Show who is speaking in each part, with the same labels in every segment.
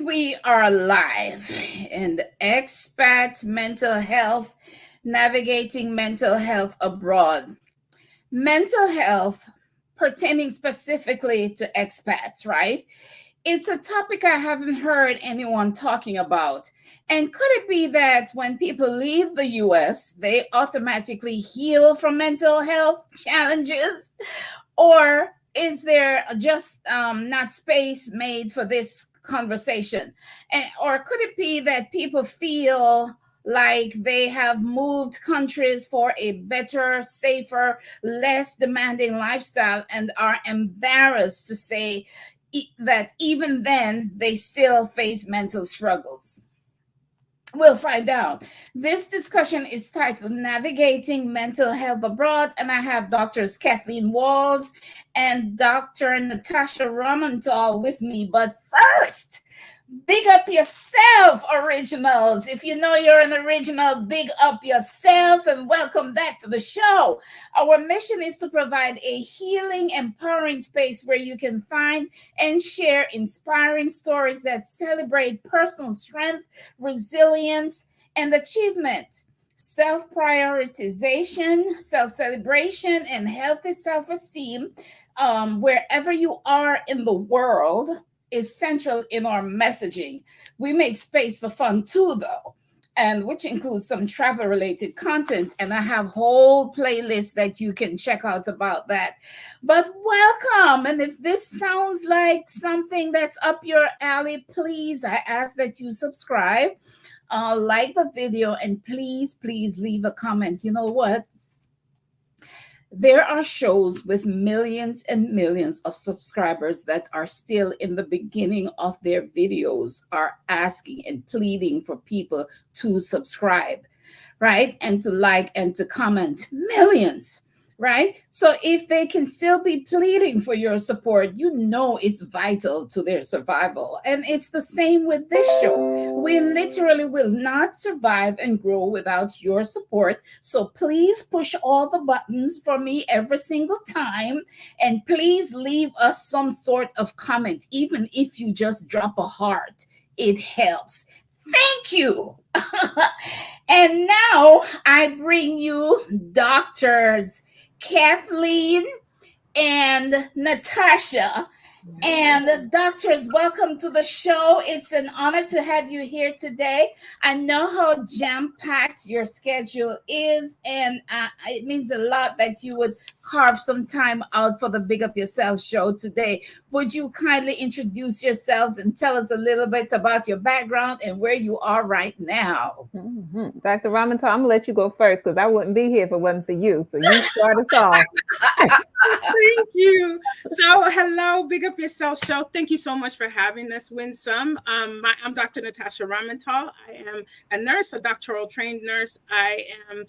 Speaker 1: We are live in Expat Mental Health, navigating mental health abroad. Mental health pertaining specifically to expats, right? It's a topic I haven't heard anyone talking about. And could it be that when people leave the US, they automatically heal from mental health challenges? Or is there just not space made for this conversation? Or could it be that people feel like they have moved countries for a better, safer, less demanding lifestyle and are embarrassed to say that even then they still face mental struggles? We'll find out. This discussion is titled Navigating Mental Health Abroad, and I have Doctors Kathleen Walls and Dr. Natasha Romanthal with me. But first, big up yourself, originals. If you know you're an original, big up yourself and welcome back to the show. Our mission is to provide a healing, empowering space where you can find and share inspiring stories that celebrate personal strength, resilience, and achievement. Self-prioritization, self-celebration, and healthy self-esteem, wherever you are in the world, is central in our messaging. We make space for fun too, though, and which includes some travel related content. And I have whole playlists that you can check out about that. But welcome. And if this sounds like something that's up your alley, please, I ask that you subscribe, like the video, and please leave a comment. You know what? There are shows with millions and millions of subscribers that are still in the beginning of their videos, are asking and pleading for people to subscribe, right? And to like and to comment. Millions, right? So if they can still be pleading for your support, you know it's vital to their survival. And it's the same with this show. We literally will not survive and grow without your support. So please push all the buttons for me every single time. And please leave us some sort of comment, even if you just drop a heart. It helps. Thank you. And now I bring you doctors Kathleen and Natasha. And doctors, welcome to the show. It's an honor to have you here today. I know how jam-packed your schedule is, and it means a lot that you would carve some time out for the Big Up Yourself show today. Would you kindly introduce yourselves and tell us a little bit about your background and where you are right now?
Speaker 2: Mm-hmm. Dr. Ramanthal, I'm going to let you go first because I wouldn't be here if it wasn't for you. So you start us off.
Speaker 3: Thank you. So, hello, Big Up Yourself show. Thank you so much for having us, Winsome. I'm Dr. Natasha Romanthal. I am a nurse, a doctoral trained nurse. I am,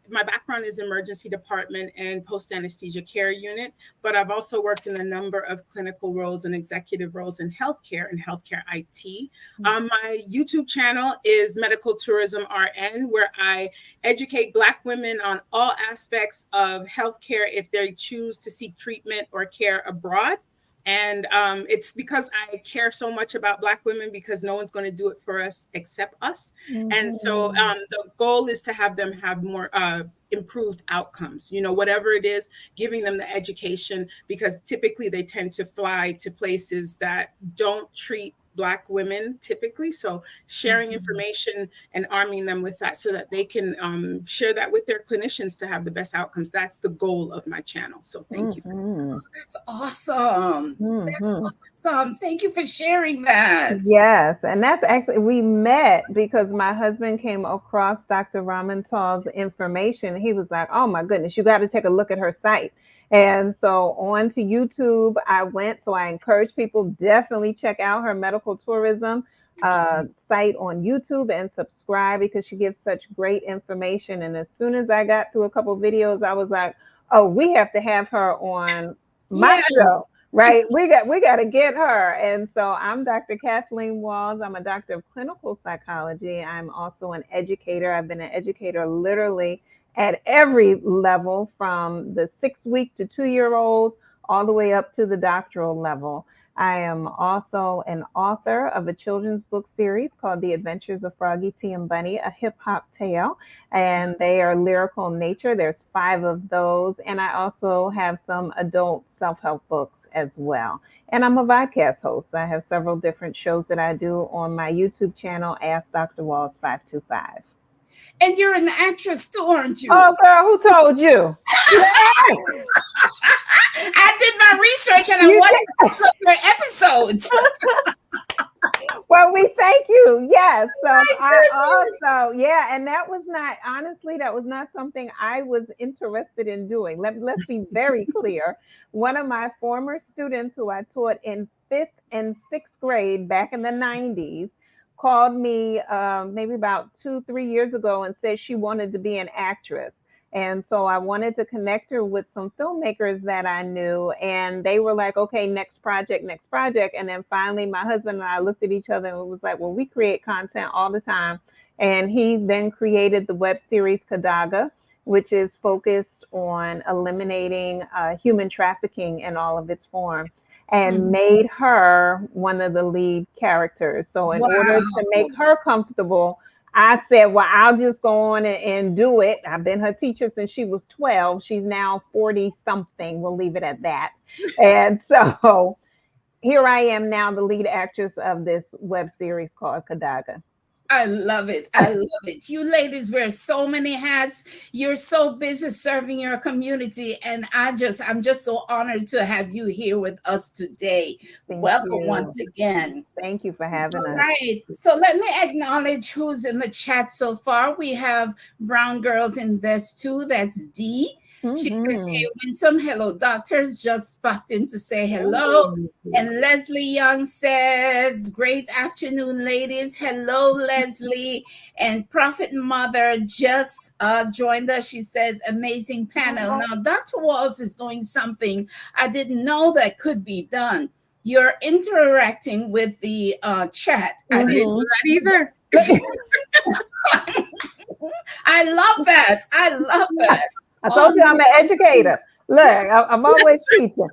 Speaker 3: my background is emergency department and post anesthesia care unit, but I've also worked in a number of clinical roles and executive roles in healthcare and healthcare IT. My YouTube channel is Medical Tourism RN, where I educate Black women on all aspects of healthcare if they choose to seek treatment or care abroad. And it's because I care so much about Black women, because no one's going to do it for us except us. Mm-hmm. And so the goal is to have them have more improved outcomes, you know, whatever it is, giving them the education, because typically they tend to fly to places that don't treat Black women typically. So sharing information and arming them with that so that they can share that with their clinicians to have the best outcomes. That's the goal of my channel. So thank you.
Speaker 1: That's awesome. That's awesome. Thank you for sharing that.
Speaker 2: Yes. And that's actually, we met because my husband came across Dr. Ramanthal's information. He was like, oh my goodness, you got to take a look at her site. And so on to YouTube, I went. So I encourage people, definitely check out her medical tourism site on YouTube and subscribe, because she gives such great information. And as soon as I got through a couple of videos, I was like, oh, we have to have her on my show, right? We got to get her. And so I'm Dr. Kathleen Walls. I'm a doctor of clinical psychology. I'm also an educator. I've been an educator literally at every level, from the 6-week to 2-year-olds all the way up to the doctoral level. I am also an author of a children's book series called The Adventures of Froggy T and Bunny, a hip hop tale, and they are lyrical in nature. There's 5 of those, and I also have some adult self-help books as well. And I'm a podcast host. I have several different shows that I do on my YouTube channel, Ask Dr. Walls 525.
Speaker 1: And you're an actress too, aren't you?
Speaker 2: Oh, girl, who told you?
Speaker 1: I did my research and I watched your episodes.
Speaker 2: Well, we thank you. Yes. So I also, yeah, and that was not, honestly, that was not something I was interested in doing. Let's be very clear. One of my former students who I taught in 5th and 6th grade back in the 90s called me maybe about 2-3 years ago and said she wanted to be an actress. And so I wanted to connect her with some filmmakers that I knew. And they were like, okay, next project, next project. And then finally, my husband and I looked at each other and was like, well, we create content all the time. And he then created the web series Kadaga, which is focused on eliminating human trafficking in all of its forms, and made her one of the lead characters. So in order to make her comfortable, I said, well, I'll just go on and do it. I've been her teacher since she was 12. She's now 40 something. We'll leave it at that. And so here I am now, the lead actress of this web series called Kadaga.
Speaker 1: I love it. I love it. You ladies wear so many hats. You're so busy serving your community. And I'm just so honored to have you here with us today. Welcome once again.
Speaker 2: Thank you for having us.
Speaker 1: All right. So let me acknowledge who's in the chat so far. We have Brown Girls Invest 2. That's Dee. She says, hey, Winsome, hello, doctors. Just popped in to say hello. And Leslie Young says, great afternoon, ladies. Hello, Leslie. And Prophet Mother just joined us. She says, amazing panel. Now, Dr. Walls is doing something I didn't know that could be done. You're interacting with the chat. I didn't know that either. I love that. I love that.
Speaker 2: I told you I'm an educator. Look, I'm always teaching.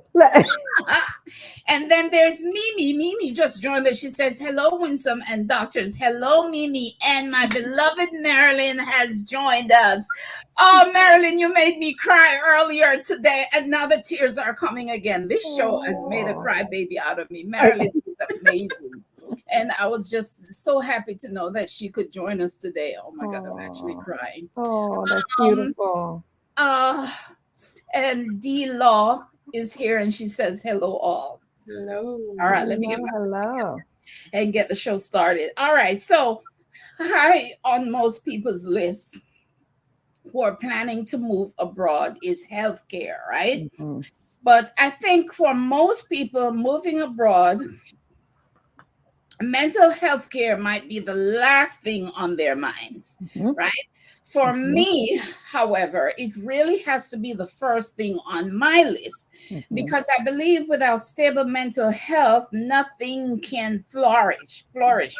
Speaker 1: And then there's Mimi. Mimi just joined us. She says, hello, Winsome and doctors. Hello, Mimi. And my beloved Marilyn has joined us. Oh, Marilyn, you made me cry earlier today. And now the tears are coming again. This show has made a crybaby out of me. Marilyn is amazing. And I was just so happy to know that she could join us today. Oh, my God, I'm actually crying.
Speaker 2: Oh, that's beautiful.
Speaker 1: And D Law is here and she says hello all.
Speaker 3: Hello.
Speaker 1: All right, let me get my and get the show started. All right, so high on most people's list for planning to move abroad is healthcare, right? But I think for most people moving abroad, mental health care might be the last thing on their minds, right? For me, however, it really has to be the first thing on my list because I believe without stable mental health, nothing can flourish,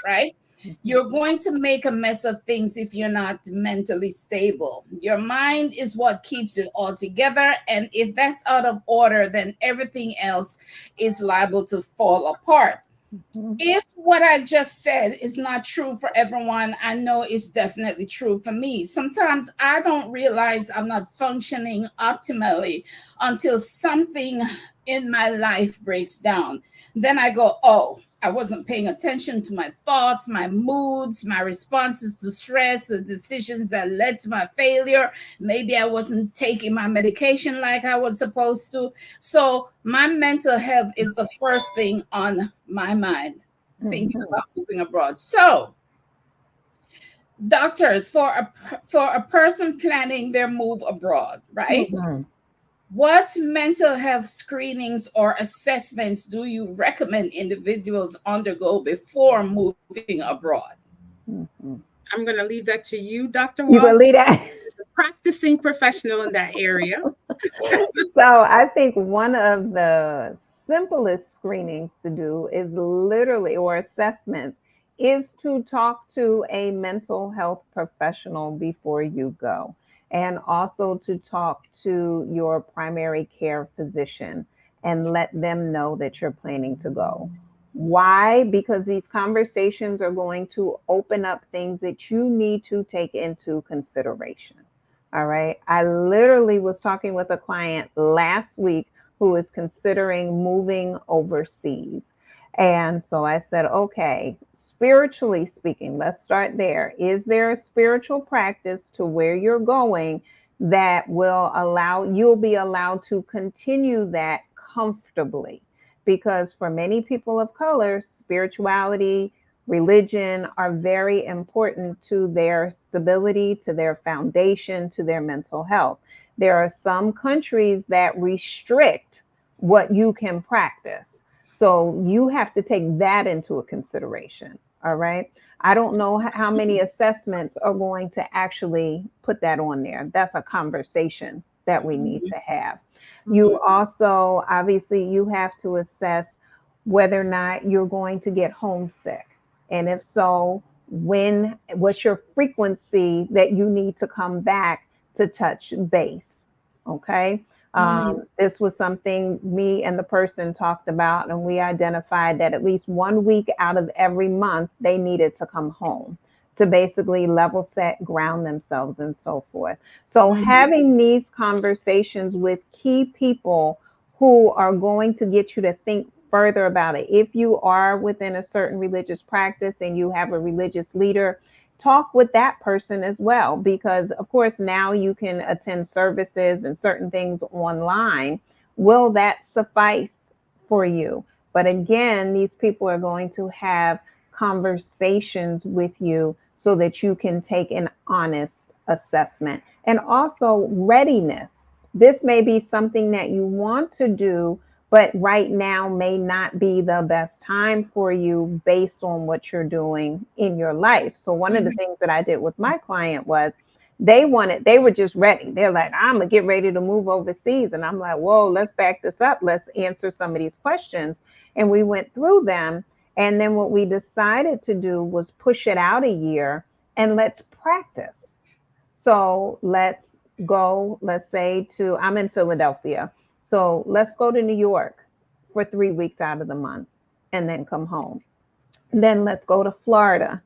Speaker 1: right? You're going to make a mess of things if you're not mentally stable. Your mind is what keeps it all together. And if that's out of order, then everything else is liable to fall apart. If what I just said is not true for everyone, I know it's definitely true for me. Sometimes I don't realize I'm not functioning optimally until something in my life breaks down. Then I go, oh, I wasn't paying attention to my thoughts, my moods, my responses to stress, the decisions that led to my failure. Maybe I wasn't taking my medication like I was supposed to. So my mental health is the first thing on my mind, thinking about moving abroad. So doctors, for a person planning their move abroad, right? What mental health screenings or assessments do you recommend individuals undergo before moving abroad?
Speaker 3: I'm going to leave that to you, Dr.
Speaker 2: You
Speaker 3: Walls.
Speaker 2: leave that?
Speaker 3: Practicing professional in that area.
Speaker 2: So I think one of the simplest screenings to do is literally, or assessments, is to talk to a mental health professional before you go. And also to talk to your primary care physician and let them know that you're planning to go. Why? Because these conversations are going to open up things that you need to take into consideration. All right. I literally was talking with a client last week who is considering moving overseas. And so I said, okay, spiritually speaking, let's start there. Is there a spiritual practice to where you're going that will allow you'll be allowed to continue that comfortably? Because for many people of color, spirituality, religion are very important to their stability, to their foundation, to their mental health. There are some countries that restrict what you can practice. So you have to take that into a consideration. All right. I don't know how many assessments are going to actually put that on there. That's a conversation that we need to have. You also, obviously, you have to assess whether or not you're going to get homesick. And if so, what's your frequency that you need to come back to touch base? Okay. This was something me and the person talked about, and we identified that at least 1 week out of every month, they needed to come home to basically level set, ground themselves, and so forth. So having these conversations with key people who are going to get you to think further about it. If you are within a certain religious practice and you have a religious leader, talk with that person as well, because of course now you can attend services and certain things online. Will that suffice for you? But again, these people are going to have conversations with you so that you can take an honest assessment. And also readiness. This may be something that you want to do, but right now may not be the best time for you based on what you're doing in your life. So one of the things that I did with my client was they were just ready. They're like, I'm gonna get ready to move overseas. And I'm like, whoa, let's back this up. Let's answer some of these questions. And we went through them. And then what we decided to do was push it out a year and let's practice. So let's go, let's say I'm in Philadelphia. So let's go to New York for 3 weeks out of the month and then come home. Then let's go to Florida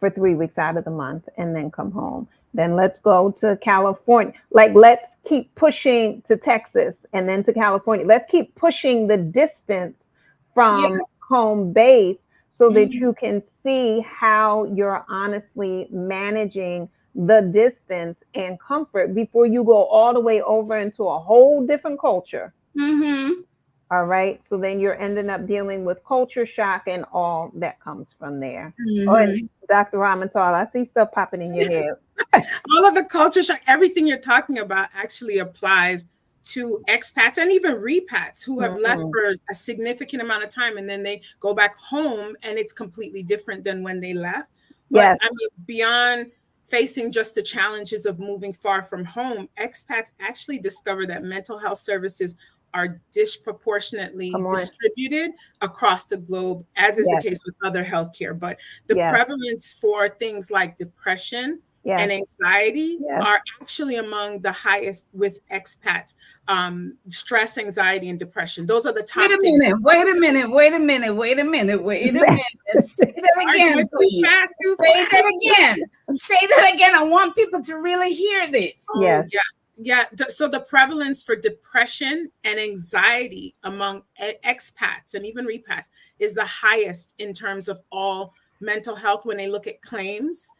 Speaker 2: for 3 weeks out of the month and then come home. Then let's go to California. Like, let's keep pushing to Texas and then to California. Let's keep pushing the distance from home base so that you can see how you're honestly managing the distance and comfort before you go all the way over into a whole different culture. All right. So then you're ending up dealing with culture shock and all that comes from there. Oh, and Dr. Ramental, I see stuff popping in your head.
Speaker 3: All of the culture shock, everything you're talking about actually applies to expats and even repats who have left for a significant amount of time and then they go back home and it's completely different than when they left. But I mean, beyond facing just the challenges of moving far from home, expats actually discover that mental health services are disproportionately distributed across the globe, as is the case with other healthcare. But the prevalence for things like depression and anxiety are actually among the highest with expats. Stress, anxiety, and depression. Those are the top things.
Speaker 1: Wait a minute. Say that again, please. Say that again. I want people to really hear this.
Speaker 3: So the prevalence for depression and anxiety among expats and even repats is the highest in terms of all mental health when they look at claims.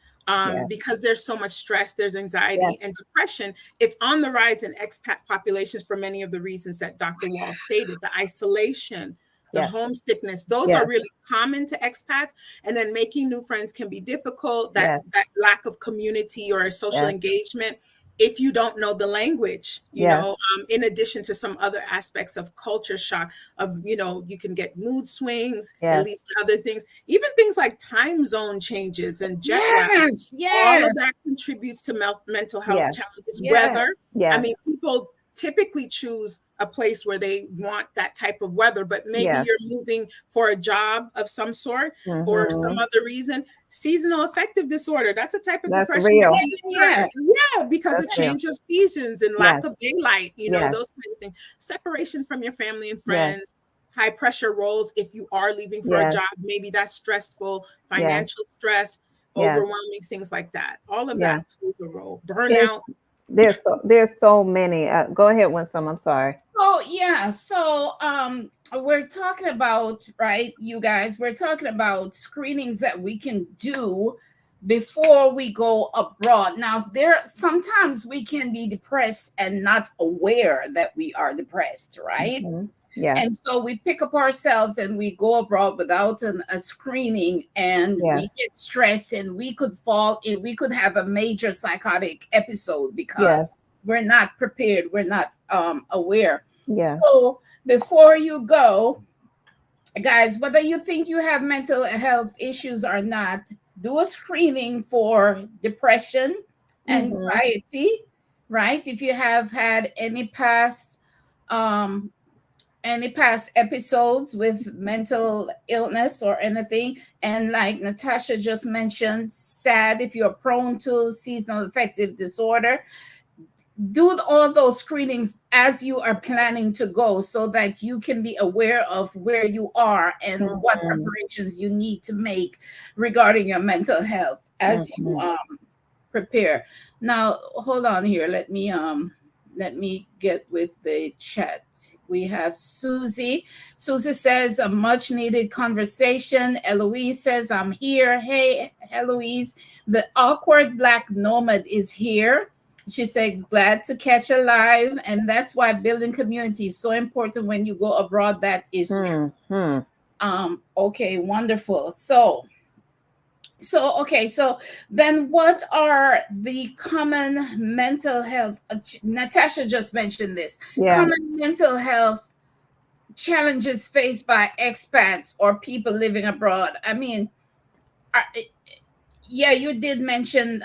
Speaker 3: Because there's so much stress, there's anxiety and depression. It's on the rise in expat populations for many of the reasons that Dr. Wall stated. The isolation, the homesickness, those are really common to expats. And then making new friends can be difficult. That lack of community or social engagement, if you don't know the language, you know, in addition to some other aspects of culture shock of, you know, you can get mood swings, at least other things, even things like time zone changes and jet lag. All of that contributes to mental health challenges. Weather. I mean, people typically choose a place where they want that type of weather, but maybe
Speaker 2: Yes.
Speaker 3: you're moving for a job of some sort or some
Speaker 2: Mhm.
Speaker 3: other reason. Seasonal affective disorder, that's a type of
Speaker 2: That's
Speaker 3: depression that
Speaker 2: real.
Speaker 3: can occur.
Speaker 1: Yes.
Speaker 3: Yeah, because of
Speaker 2: That's real.
Speaker 3: change of seasons and lack
Speaker 2: Yes.
Speaker 3: of daylight,
Speaker 2: Yes.
Speaker 3: those kinds of things. Separation from your family and
Speaker 2: Yes.
Speaker 3: friends, high pressure roles. If you are leaving for a
Speaker 2: Yes.
Speaker 3: job, maybe that's stressful,
Speaker 2: Yes.
Speaker 3: financial stress,
Speaker 2: Yes.
Speaker 3: overwhelming, things like that. All of
Speaker 2: Yes.
Speaker 3: that plays a role.
Speaker 2: There's
Speaker 3: Burnout.
Speaker 2: there's so many. Go ahead, Winsome. I'm sorry.
Speaker 1: Oh yeah. So we're talking about, right, you guys, we're talking about screenings that we can do before we go abroad. Now, there sometimes we can be depressed and not aware that we are depressed, right?
Speaker 2: Mhm. Yes.
Speaker 1: And so we pick up ourselves and we go abroad without a screening, and we
Speaker 2: Yes.
Speaker 1: get stressed, and we could fall in, we could have a major psychotic episode
Speaker 2: Yes.
Speaker 1: because we're not prepared, we're not aware.
Speaker 2: Yes.
Speaker 1: So before you go, guys, whether you think you have mental health issues or not, do a screening for depression,
Speaker 2: Mhm.
Speaker 1: anxiety, right? If you have had um, any past episodes with mental illness or anything, and like Natasha just mentioned, sad if you're prone to seasonal affective disorder, do all those screenings as you are planning to go so that you can be aware of where you are and what
Speaker 2: Mhm.
Speaker 1: preparations you need to make regarding your mental health as you
Speaker 2: Mhm.
Speaker 1: prepare. Now hold on here, let me get with the chat. We have Susie. Susie says a much needed conversation. Eloise says I'm here. Hey Eloise, the awkward black nomad is here. She says, glad to catch a live. And that's why building community is so important when you go abroad. That is true.
Speaker 2: Mhm.
Speaker 1: Okay, wonderful. So then what are the common mental health? Natasha just mentioned this.
Speaker 2: Yeah.
Speaker 1: Common mental health challenges faced by expats or people living abroad. I mean, are, yeah, you did mention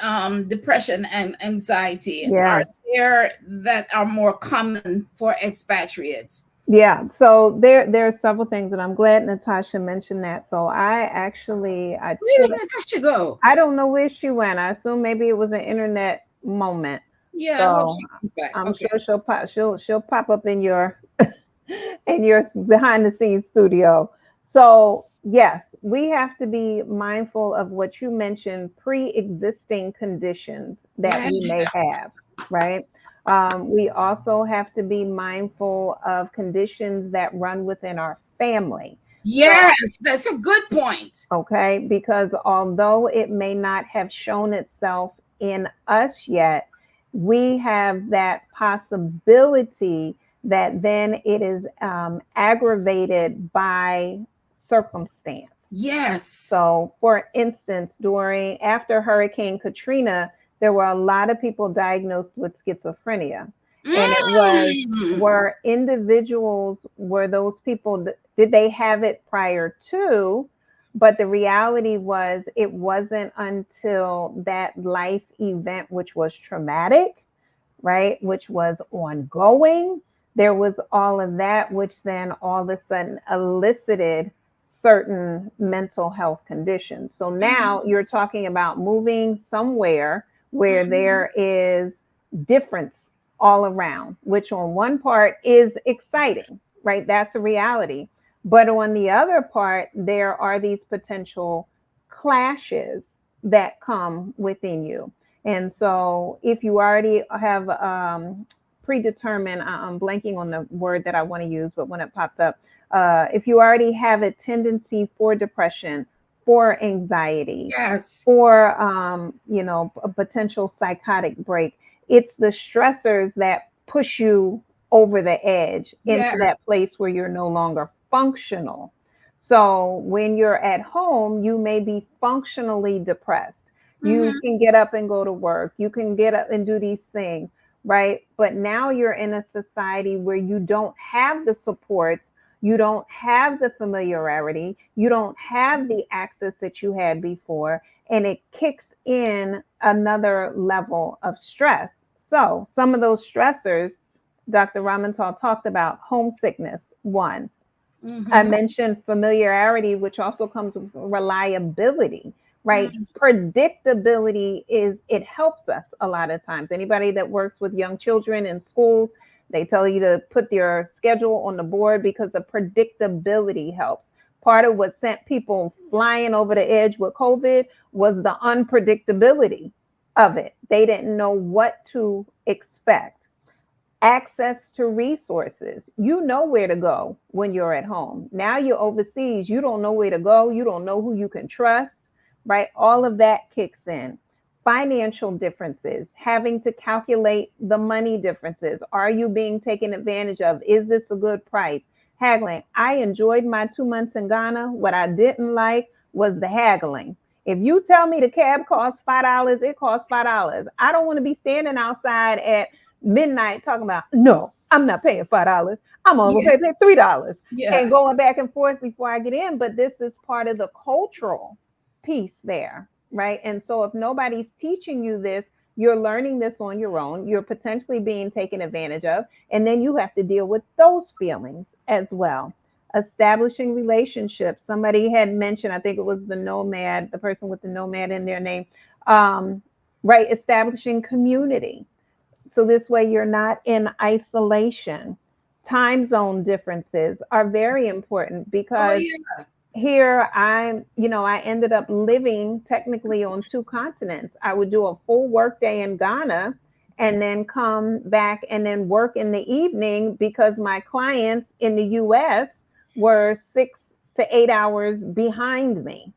Speaker 1: depression and anxiety. Are
Speaker 2: Yeah.
Speaker 1: there that are more common for expatriates?
Speaker 2: Yeah. So there are several things, and I'm glad Natasha mentioned that. So I
Speaker 1: Where
Speaker 2: took
Speaker 1: did Natasha go?
Speaker 2: I don't know where she went. I assume maybe it was an internet moment.
Speaker 1: Yeah, I hope
Speaker 2: So
Speaker 1: she comes back.
Speaker 2: I'm
Speaker 1: Okay.
Speaker 2: sure she'll pop up in your in your behind the scenes studio. So yes, we have to be mindful of what you mentioned, pre-existing conditions that
Speaker 1: Yeah.
Speaker 2: we may have, right? We also have to be mindful of conditions that run within our family. So
Speaker 1: Yes, that's a good point.
Speaker 2: okay, because although it may not have shown itself in us yet, we have that possibility that then it is aggravated by circumstance.
Speaker 1: Yes.
Speaker 2: So, for instance, after Hurricane Katrina, there were a lot of people diagnosed with schizophrenia, and it was
Speaker 1: Mm.
Speaker 2: were individuals were those people did they have it prior to, but the reality was it wasn't until that life event, which was traumatic, right, which was ongoing, there was all of that, which then all of a sudden elicited certain mental health conditions. So now
Speaker 1: Mhm.
Speaker 2: you're talking about moving somewhere where
Speaker 1: Mhm.
Speaker 2: there is difference all around, which on one part is exciting, right? That's a reality. But on the other part, there are these potential clashes that come within you. And so if you already have predetermined, I'm blanking on the word that I want to use, but when it pops up, if you already have a tendency for depression, for anxiety,
Speaker 1: Yes.
Speaker 2: for a potential psychotic break, it's the stressors that push you over the edge into that
Speaker 1: Yes.
Speaker 2: place where you're no longer functional. So when you're at home, you may be functionally depressed. You
Speaker 1: Mhm.
Speaker 2: can get up and go to work. You can get up and do these things, right? But now you're in a society where you don't have the supports, you don't have the familiarity, you don't have the access that you had before, and it kicks in another level of stress. So, some of those stressors Dr. Ramantal talked about homesickness, one. I
Speaker 1: Mm-hmm.
Speaker 2: mentioned familiarity, which also comes with reliability, right?
Speaker 1: Mm-hmm.
Speaker 2: Predictability it helps us a lot of times. Anybody that works with young children in schools, they tell you to put your schedule on the board because the predictability helps. Part of what sent people flying over the edge with COVID was the unpredictability of it. They didn't know what to expect. Access to resources. You know where to go when you're at home. Now you're overseas. You don't know where to go. You don't know who you can trust, right? All of that kicks in. Financial differences, having to calculate the money differences. Are you being taken advantage of? Is this a good price? Haggling. I enjoyed my 2 months in Ghana. What I didn't like was the haggling. If you tell me the cab costs $5, it costs $5. I don't want to be standing outside at midnight talking about, no, I'm not paying $5. I'm only
Speaker 1: Yeah.
Speaker 2: going to pay $3 and
Speaker 1: Yes.
Speaker 2: going back and forth before I get in. But this is part of the cultural piece there, right? And so if nobody's teaching you this, you're learning this on your own. You're potentially being taken advantage of. And then you have to deal with those feelings as well. Establishing relationships. Somebody had mentioned, I think it was the nomad, the person with the nomad in their name, um, right? Establishing community so this way you're not in isolation. Time zone differences are very important
Speaker 1: Oh
Speaker 2: because
Speaker 1: yeah.
Speaker 2: here I ended up living technically on two continents. I would do a full work day in Ghana and then come back and then work in the evening because my clients in the US were 6 to 8 hours behind me.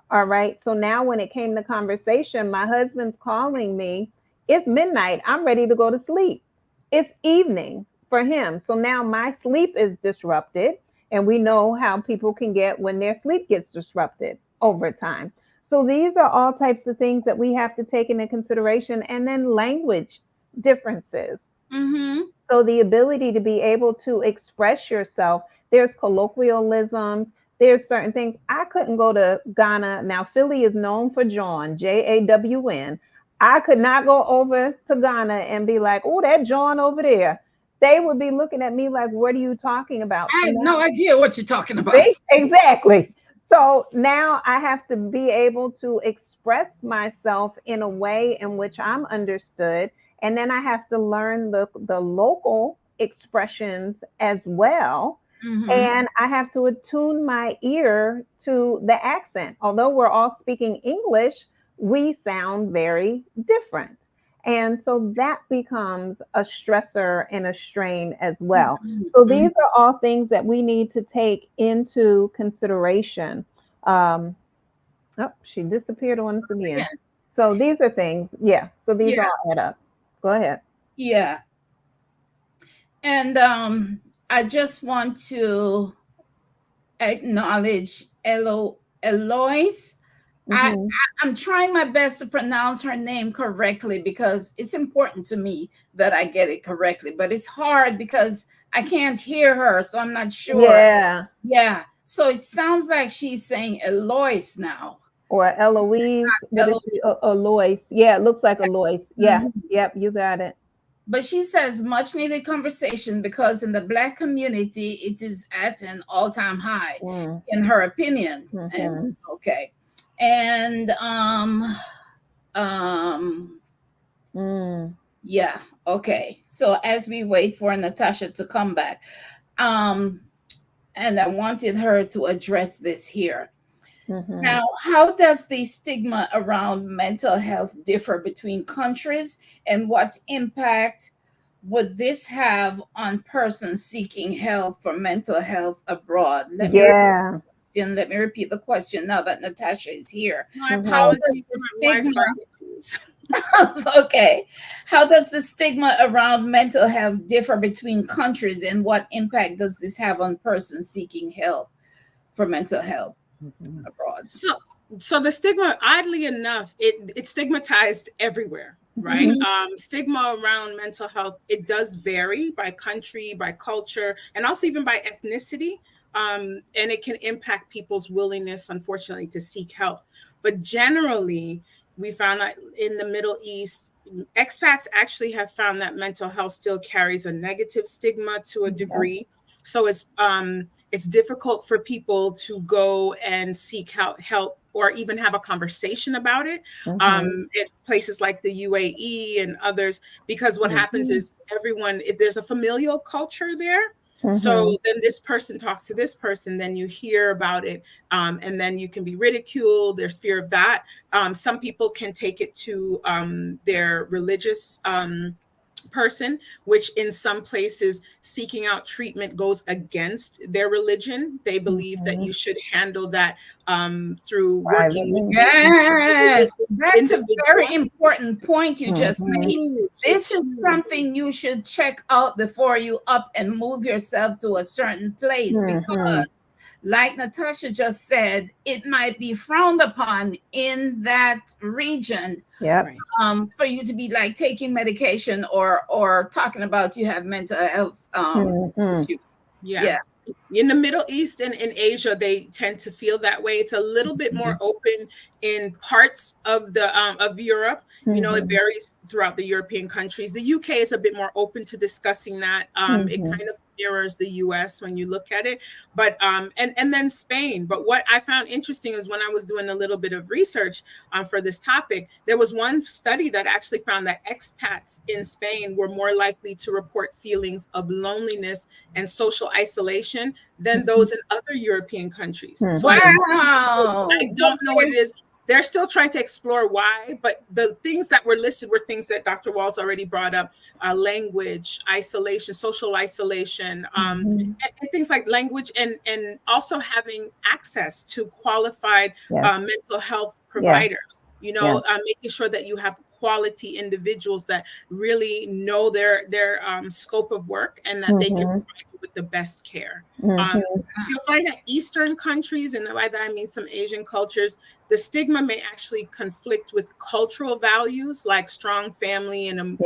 Speaker 2: All right. So now when it came to conversation, my husband's calling me. It's midnight. I'm ready to go to sleep. It's evening for him. So now my sleep is disrupted. And we know how people can get when their sleep gets disrupted over time. So these are all types of things that we have to take into consideration. And then language differences.
Speaker 1: Mm-hmm.
Speaker 2: So the ability to be able to express yourself, there's colloquialisms, there's certain things. I couldn't go to Ghana. Now, Philly is known for John, Jawn. I could not go over to Ghana and be like, oh, that John over there. They would be looking at me like, what are you talking about?
Speaker 1: I
Speaker 2: So
Speaker 1: have
Speaker 2: now,
Speaker 1: no idea what you're talking about.
Speaker 2: see? Exactly. So now I have to be able to express myself in a way in which I'm understood. And then I have to learn the local expressions as well.
Speaker 1: Mm-hmm.
Speaker 2: And I have to attune my ear to the accent. Although we're all speaking English, we sound very different. And so that becomes a stressor and a strain as well. So
Speaker 1: Mm-hmm.
Speaker 2: these are all things that we need to take into consideration. Um, oh, she disappeared on us again.
Speaker 1: Yeah.
Speaker 2: So these are things, yeah. So these
Speaker 1: Yeah.
Speaker 2: all add up. Go ahead.
Speaker 1: Yeah. And I just want to acknowledge Eloise. I,
Speaker 2: Hmm.
Speaker 1: I'm trying my best to pronounce her name correctly because it's important to me that I get it correctly, but it's hard because I can't hear her, so I'm not sure.
Speaker 2: Yeah.
Speaker 1: Yeah. So it sounds like she's saying Eloise now.
Speaker 2: Or Eloise. What is she?
Speaker 1: Eloise.
Speaker 2: Alois. Yeah, it looks like Alois. Yeah.
Speaker 1: Mhm.
Speaker 2: Yep. You got it.
Speaker 1: But she says much needed conversation because in the Black community, it is at an all time high,
Speaker 2: Mm.
Speaker 1: in her opinion. And
Speaker 2: Hmm.
Speaker 1: okay. And um,
Speaker 2: Mm.
Speaker 1: yeah, okay. So as we wait for Natasha to come back, um, and I wanted her to address this here.
Speaker 2: Hmm.
Speaker 1: Now, how does the stigma around mental health differ between countries, and what impact would this have on persons seeking help for mental health abroad?
Speaker 2: Yeah.
Speaker 1: Let me repeat the question now that Natasha is here.
Speaker 3: My
Speaker 1: How
Speaker 2: Hmm.
Speaker 1: does
Speaker 3: apologies
Speaker 1: the
Speaker 3: for my
Speaker 1: stigma
Speaker 3: Wi-Fi issues.
Speaker 1: okay. How does the stigma around mental health differ between countries, and what impact does this have on persons seeking help for mental health
Speaker 2: Hmm.
Speaker 1: abroad?
Speaker 3: So the stigma, oddly enough, it's stigmatized everywhere, right?
Speaker 1: Mhm.
Speaker 3: Stigma around mental health, it does vary by country, by culture, and also even by ethnicity. And it can impact people's willingness, unfortunately, to seek help. But generally, we found that in the Middle East, expats actually have found that mental health still carries a negative stigma to a degree. So it's difficult for people to go and seek help or even have a conversation about it at places like the UAE and others, because what happens is there's a familial culture there. So then this person talks to this person, then you hear about it, and then you can be ridiculed. There's fear of that. Some people can take it to their religious person, which in some places seeking out treatment goes against their religion. They believe that you should handle that through working with
Speaker 1: yes, that's a very important point you just made. This
Speaker 3: It's
Speaker 1: is something you should check out before you up and move yourself to a certain place, because like Natasha just said, it might be frowned upon in that region. For you to be like taking medication or talking about you have mental health issues. In the Middle East and in Asia, they tend to feel that way. It's a little bit more open in parts of the of Europe. You know, it varies throughout the European countries. The UK is a bit more open to discussing that. It kind of mirrors the US when you look at it, but and then Spain. But what I found interesting is when I was doing a little bit of research for this topic, there was one study that actually found that expats in Spain were more likely to report feelings of loneliness and social isolation than those in other European countries. So I don't know what it is. They're still trying to explore why, but the things that were listed were things that Dr. Walls already brought up: language, isolation, social isolation, and things like language, and also having access to qualified mental health providers. You know, making sure that you have quality individuals that really know their scope of work and that they can provide you with the best care. You'll find that Eastern countries, and by that I mean some Asian cultures, the stigma may actually conflict with cultural values like strong family and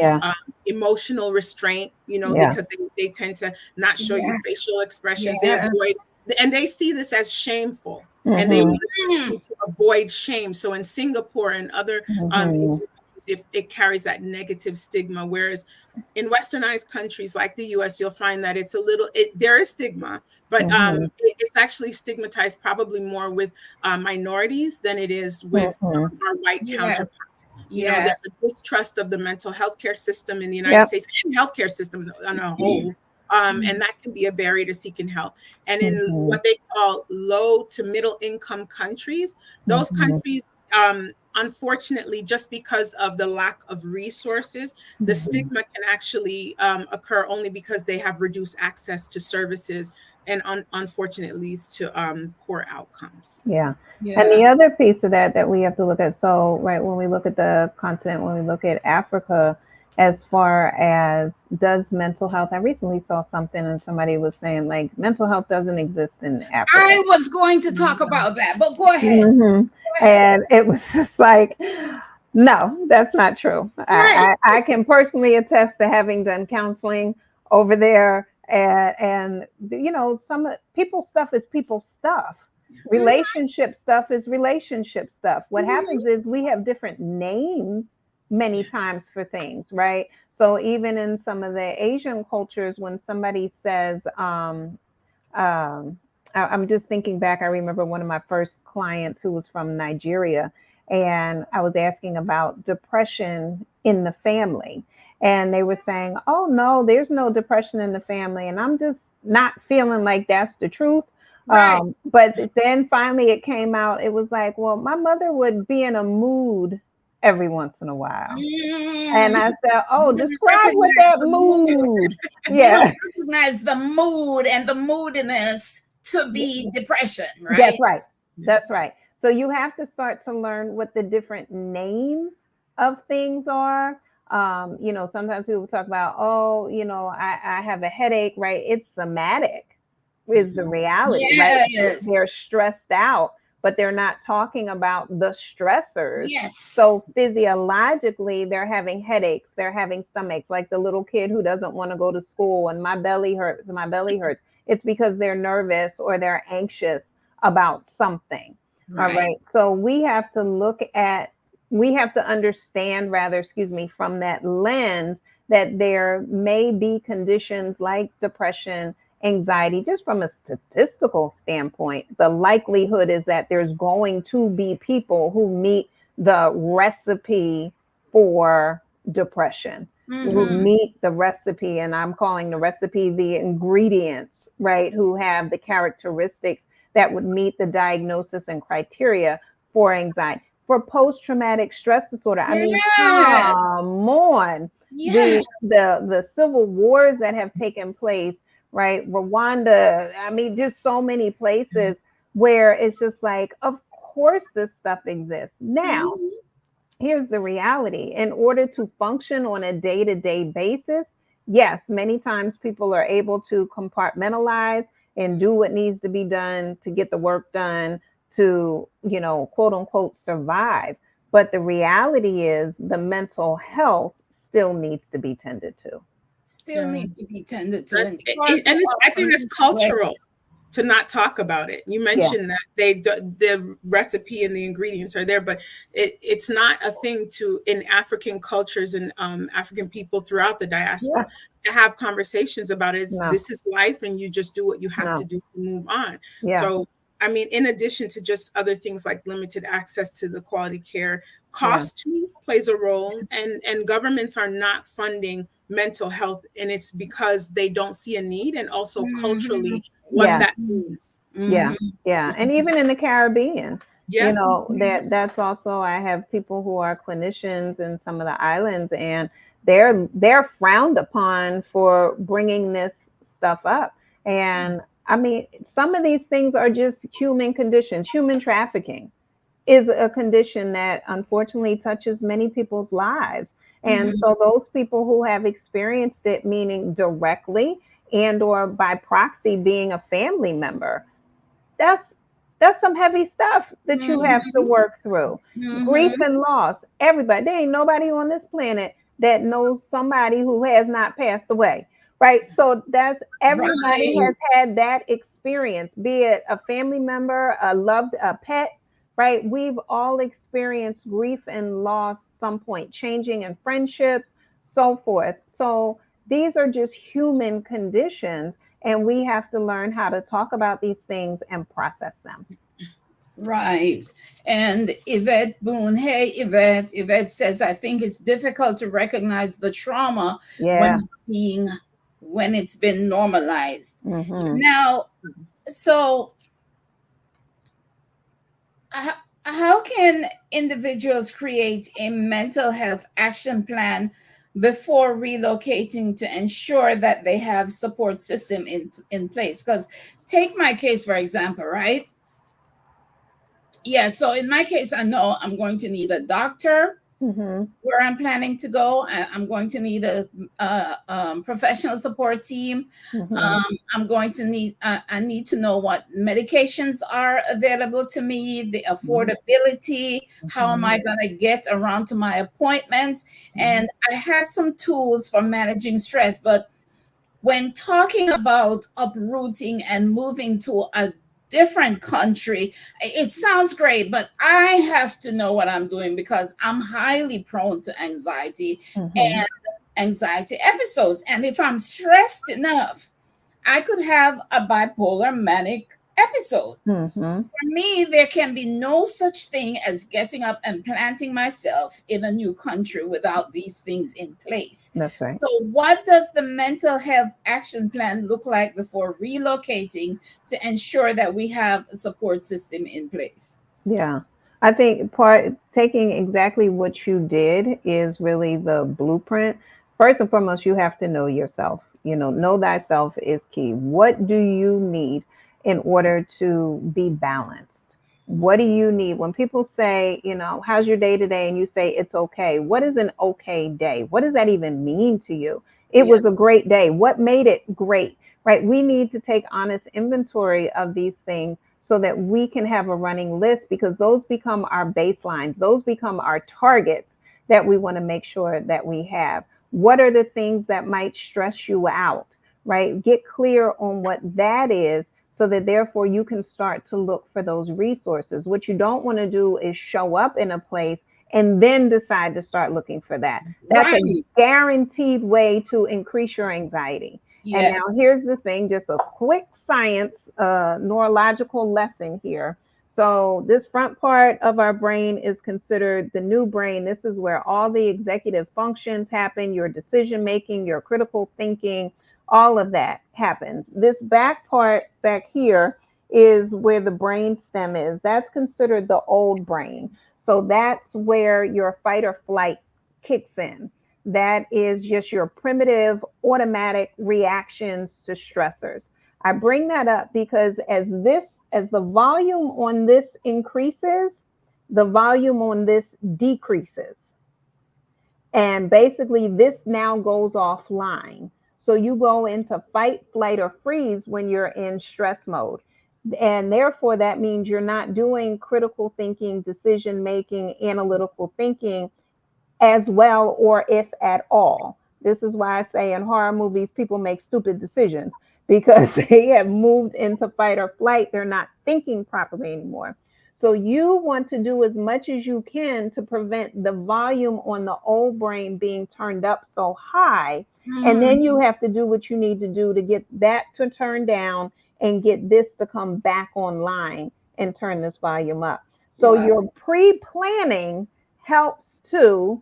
Speaker 1: emotional restraint, you know, because they tend to not show you facial expressions. They avoid, and they see this as shameful, and they need to avoid shame. So in Singapore and other if it carries that negative stigma, whereas in westernized countries like the US, you'll find that it's a little, there is stigma, but it's actually stigmatized probably more with minorities than it is with our white counterparts. You know, there's a distrust of the mental health care system in the United States and healthcare system on a whole. And that can be a barrier to seeking help. And in what they call low to middle income countries, those countries, unfortunately, just because of the lack of resources, the stigma can actually occur only because they have reduced access to services, and unfortunately leads to poor outcomes.
Speaker 2: And the other piece of that we have to look at, so when we look at the continent, when we look at Africa, as far as does mental health, I recently saw something and somebody was saying like mental health doesn't exist in Africa.
Speaker 1: I was going to talk about that, but go ahead.
Speaker 2: And it was just like, no, that's not true. I can personally attest to having done counseling over there, and you know, some people stuff is people stuff. Relationship stuff is relationship stuff. What happens is we have different names many times for things, right? So even in some of the Asian cultures, when somebody says, I'm just thinking back, I remember one of my first clients who was from Nigeria, and I was asking about depression in the family. And they were saying, oh, no, there's no depression in the family. And I'm just not feeling like that's the truth. But then finally it came out, it was like, well, my mother would be in a mood every once in a while. And I said, oh, describe what that mood.
Speaker 1: Recognize the mood and the moodiness to be depression, right?
Speaker 2: That's right. So you have to start to learn what the different names of things are. You know, sometimes people talk about, oh, you know, I have a headache, right? It's somatic is the reality, right? They're stressed out, but they're not talking about the stressors. So physiologically, they're having headaches, they're having stomachs, like the little kid who doesn't want to go to school and my belly hurts. It's because they're nervous or they're anxious about something. All right. So we have to look at we have to understand, rather, excuse me, from that lens, that there may be conditions like depression, anxiety. Just from a statistical standpoint, the likelihood is that there's going to be people who meet the recipe for depression, who
Speaker 1: Mm-hmm.
Speaker 2: meet the recipe, and I'm calling the recipe the ingredients, right, who have the characteristics that would meet the diagnosis and criteria for anxiety, for post-traumatic stress disorder. I mean,
Speaker 1: Yes.
Speaker 2: come on.
Speaker 1: Yes.
Speaker 2: The civil wars that have taken place, right? Rwanda, I mean, just so many places where it's just like, of course this stuff exists. Now,
Speaker 1: Mm-hmm.
Speaker 2: here's the reality. In order to function on a day-to-day basis, yes, many times people are able to compartmentalize and do what needs to be done to get the work done, to, quote unquote, survive. But the reality is the mental health still needs to be tended to.
Speaker 1: Still
Speaker 3: Yeah.
Speaker 1: need to be tended to and
Speaker 3: And it's, I think it's
Speaker 1: way.
Speaker 3: cultural to not talk about it. You
Speaker 2: Yeah.
Speaker 3: mentioned that the recipe and the ingredients are there, but it's not a thing to, in African cultures and African people throughout the diaspora,
Speaker 2: Yeah.
Speaker 3: to have conversations about it.
Speaker 2: No.
Speaker 3: This is life, and you just do what you have to
Speaker 2: No.
Speaker 3: do to move on.
Speaker 2: Yeah.
Speaker 3: So, I mean, in addition to just other things like limited access to the quality care,
Speaker 2: Yeah.
Speaker 3: cost too plays a role, and governments are not funding mental health, and it's because they don't see a need, and also culturally what
Speaker 2: Yeah.
Speaker 3: that means.
Speaker 2: Yeah. Yeah. And even in the Caribbean,
Speaker 3: Yeah.
Speaker 2: that's also, I have people who are clinicians in some of the islands, and they're frowned upon for bringing this stuff up. And I mean, some of these things are just human conditions. Human trafficking is a condition that unfortunately touches many people's lives. And so those people who have experienced it, meaning directly and or by proxy being a family member, that's some heavy stuff that you have to work through. Grief
Speaker 1: Mm-hmm.
Speaker 2: and loss. Everybody, there ain't nobody on this planet that knows somebody who has not passed away. Right. So that's, everybody
Speaker 1: Right.
Speaker 2: has had that experience, be it a family member, a pet, right? We've all experienced grief and loss some point, changing in friendships, so forth. So these are just human conditions, and we have to learn how to talk about these things and process them.
Speaker 1: Right. And Yvette Boone, hey, Yvette. Yvette says, I think it's difficult to recognize the trauma
Speaker 2: Yeah.
Speaker 1: when it's been normalized.
Speaker 2: Mm-hmm.
Speaker 1: Now, so how can individuals create a mental health action plan before relocating to ensure that they have support system in place? Because take my case, for example, right? Yeah, so in my case, I know I'm going to need a doctor
Speaker 2: Mm-hmm.
Speaker 1: where I'm planning to go. I'm going to need a professional support team.
Speaker 2: Mm-hmm.
Speaker 1: I'm going to need, I need to know what medications are available to me, the affordability, how am I going to get around to my appointments? And I have some tools for managing stress, but when talking about uprooting and moving to a different country, it sounds great, but I have to know what I'm doing because I'm highly prone to anxiety
Speaker 2: Mm-hmm.
Speaker 1: and anxiety episodes. And if I'm stressed enough, I could have a bipolar manic episode.
Speaker 2: Mm-hmm.
Speaker 1: For me, there can be no such thing as getting up and planting myself in a new country without these things in place.
Speaker 2: That's right.
Speaker 1: So, what does the mental health action plan look like before relocating to ensure that we have a support system in place?
Speaker 2: Yeah. I think taking exactly what you did is really the blueprint. First and foremost, you have to know yourself. Know thyself is key. What do you need in order to be balanced? What do you need? When people say, how's your day today? And you say, it's okay. What is an okay day? What does that even mean to you? It was a great day. What made it great? Right? We need to take honest inventory of these things so that we can have a running list, because those become our baselines. Those become our targets that we want to make sure that we have. What are the things that might stress you out, right? Get clear on what that is so that therefore you can start to look for those resources. What you don't want to do is show up in a place and then decide to start looking for that. That's
Speaker 1: Right.
Speaker 2: a guaranteed way to increase your anxiety. And
Speaker 1: Yes.
Speaker 2: now here's the thing, just a quick science, neurological lesson here. So this front part of our brain is considered the new brain. This is where all the executive functions happen, your decision making, your critical thinking, all of that happens. This back part back here is where the brain stem is. That's considered the old brain. So that's where your fight or flight kicks in. That is just your primitive automatic reactions to stressors. I bring that up because as the volume on this increases, the volume on this decreases. And basically, this now goes offline. So you go into fight, flight, or freeze when you're in stress mode. And therefore, that means you're not doing critical thinking, decision making, analytical thinking as well, or if at all. This is why I say in horror movies, people make stupid decisions because they have moved into fight or flight. They're not thinking properly anymore. So you want to do as much as you can to prevent the volume on the old brain being turned up so high. And then you have to do what you need to do to get that to turn down and get this to come back online and turn this volume up. So
Speaker 1: Wow.
Speaker 2: your pre-planning helps to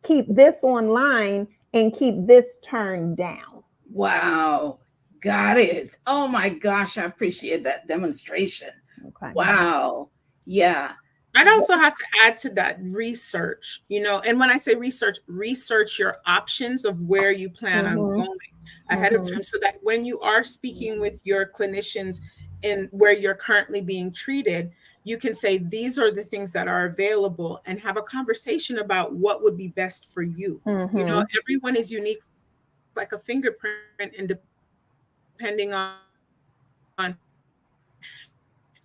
Speaker 2: keep this online and keep this turned down.
Speaker 1: Wow. Got it. Oh my gosh, I appreciate that demonstration.
Speaker 2: Okay.
Speaker 1: Wow. Yeah.
Speaker 3: I'd also have to add to that research, and when I say research your options of where you plan on going ahead of time so that when you are speaking with your clinicians in where you're currently being treated, you can say, these are the things that are available and have a conversation about what would be best for you. Everyone is unique like a fingerprint, and depending on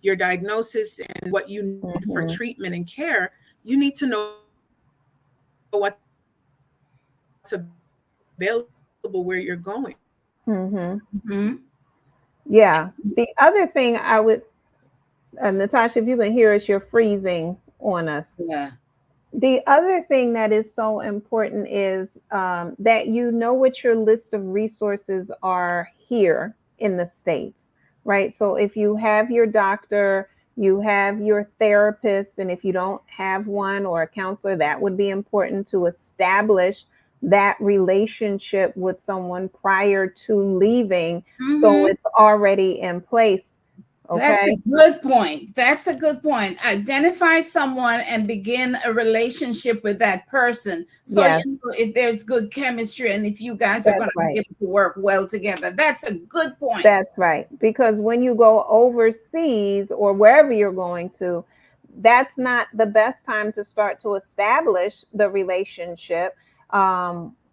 Speaker 3: your diagnosis and what you need for treatment and care, you need to know what's available where you're going.
Speaker 2: Yeah. The other thing I would, Natasha, if you can hear us, you're freezing on us.
Speaker 1: Yeah.
Speaker 2: The other thing that is so important is that you know what your list of resources are here in the States, right? So if you have your doctor, you have your therapist, and if you don't have one or a counselor, that would be important to establish that relationship with someone prior to leaving. So it's already in place. Okay.
Speaker 1: That's a good point. That's a good point. Identify someone and begin a relationship with that person. So
Speaker 2: Yes.
Speaker 1: you know if there's good chemistry and if you guys are
Speaker 2: That's
Speaker 1: going to
Speaker 2: right.
Speaker 1: be able to work well together. That's a good point.
Speaker 2: That's right. Because when you go overseas or wherever you're going to, that's not the best time to start to establish the relationship.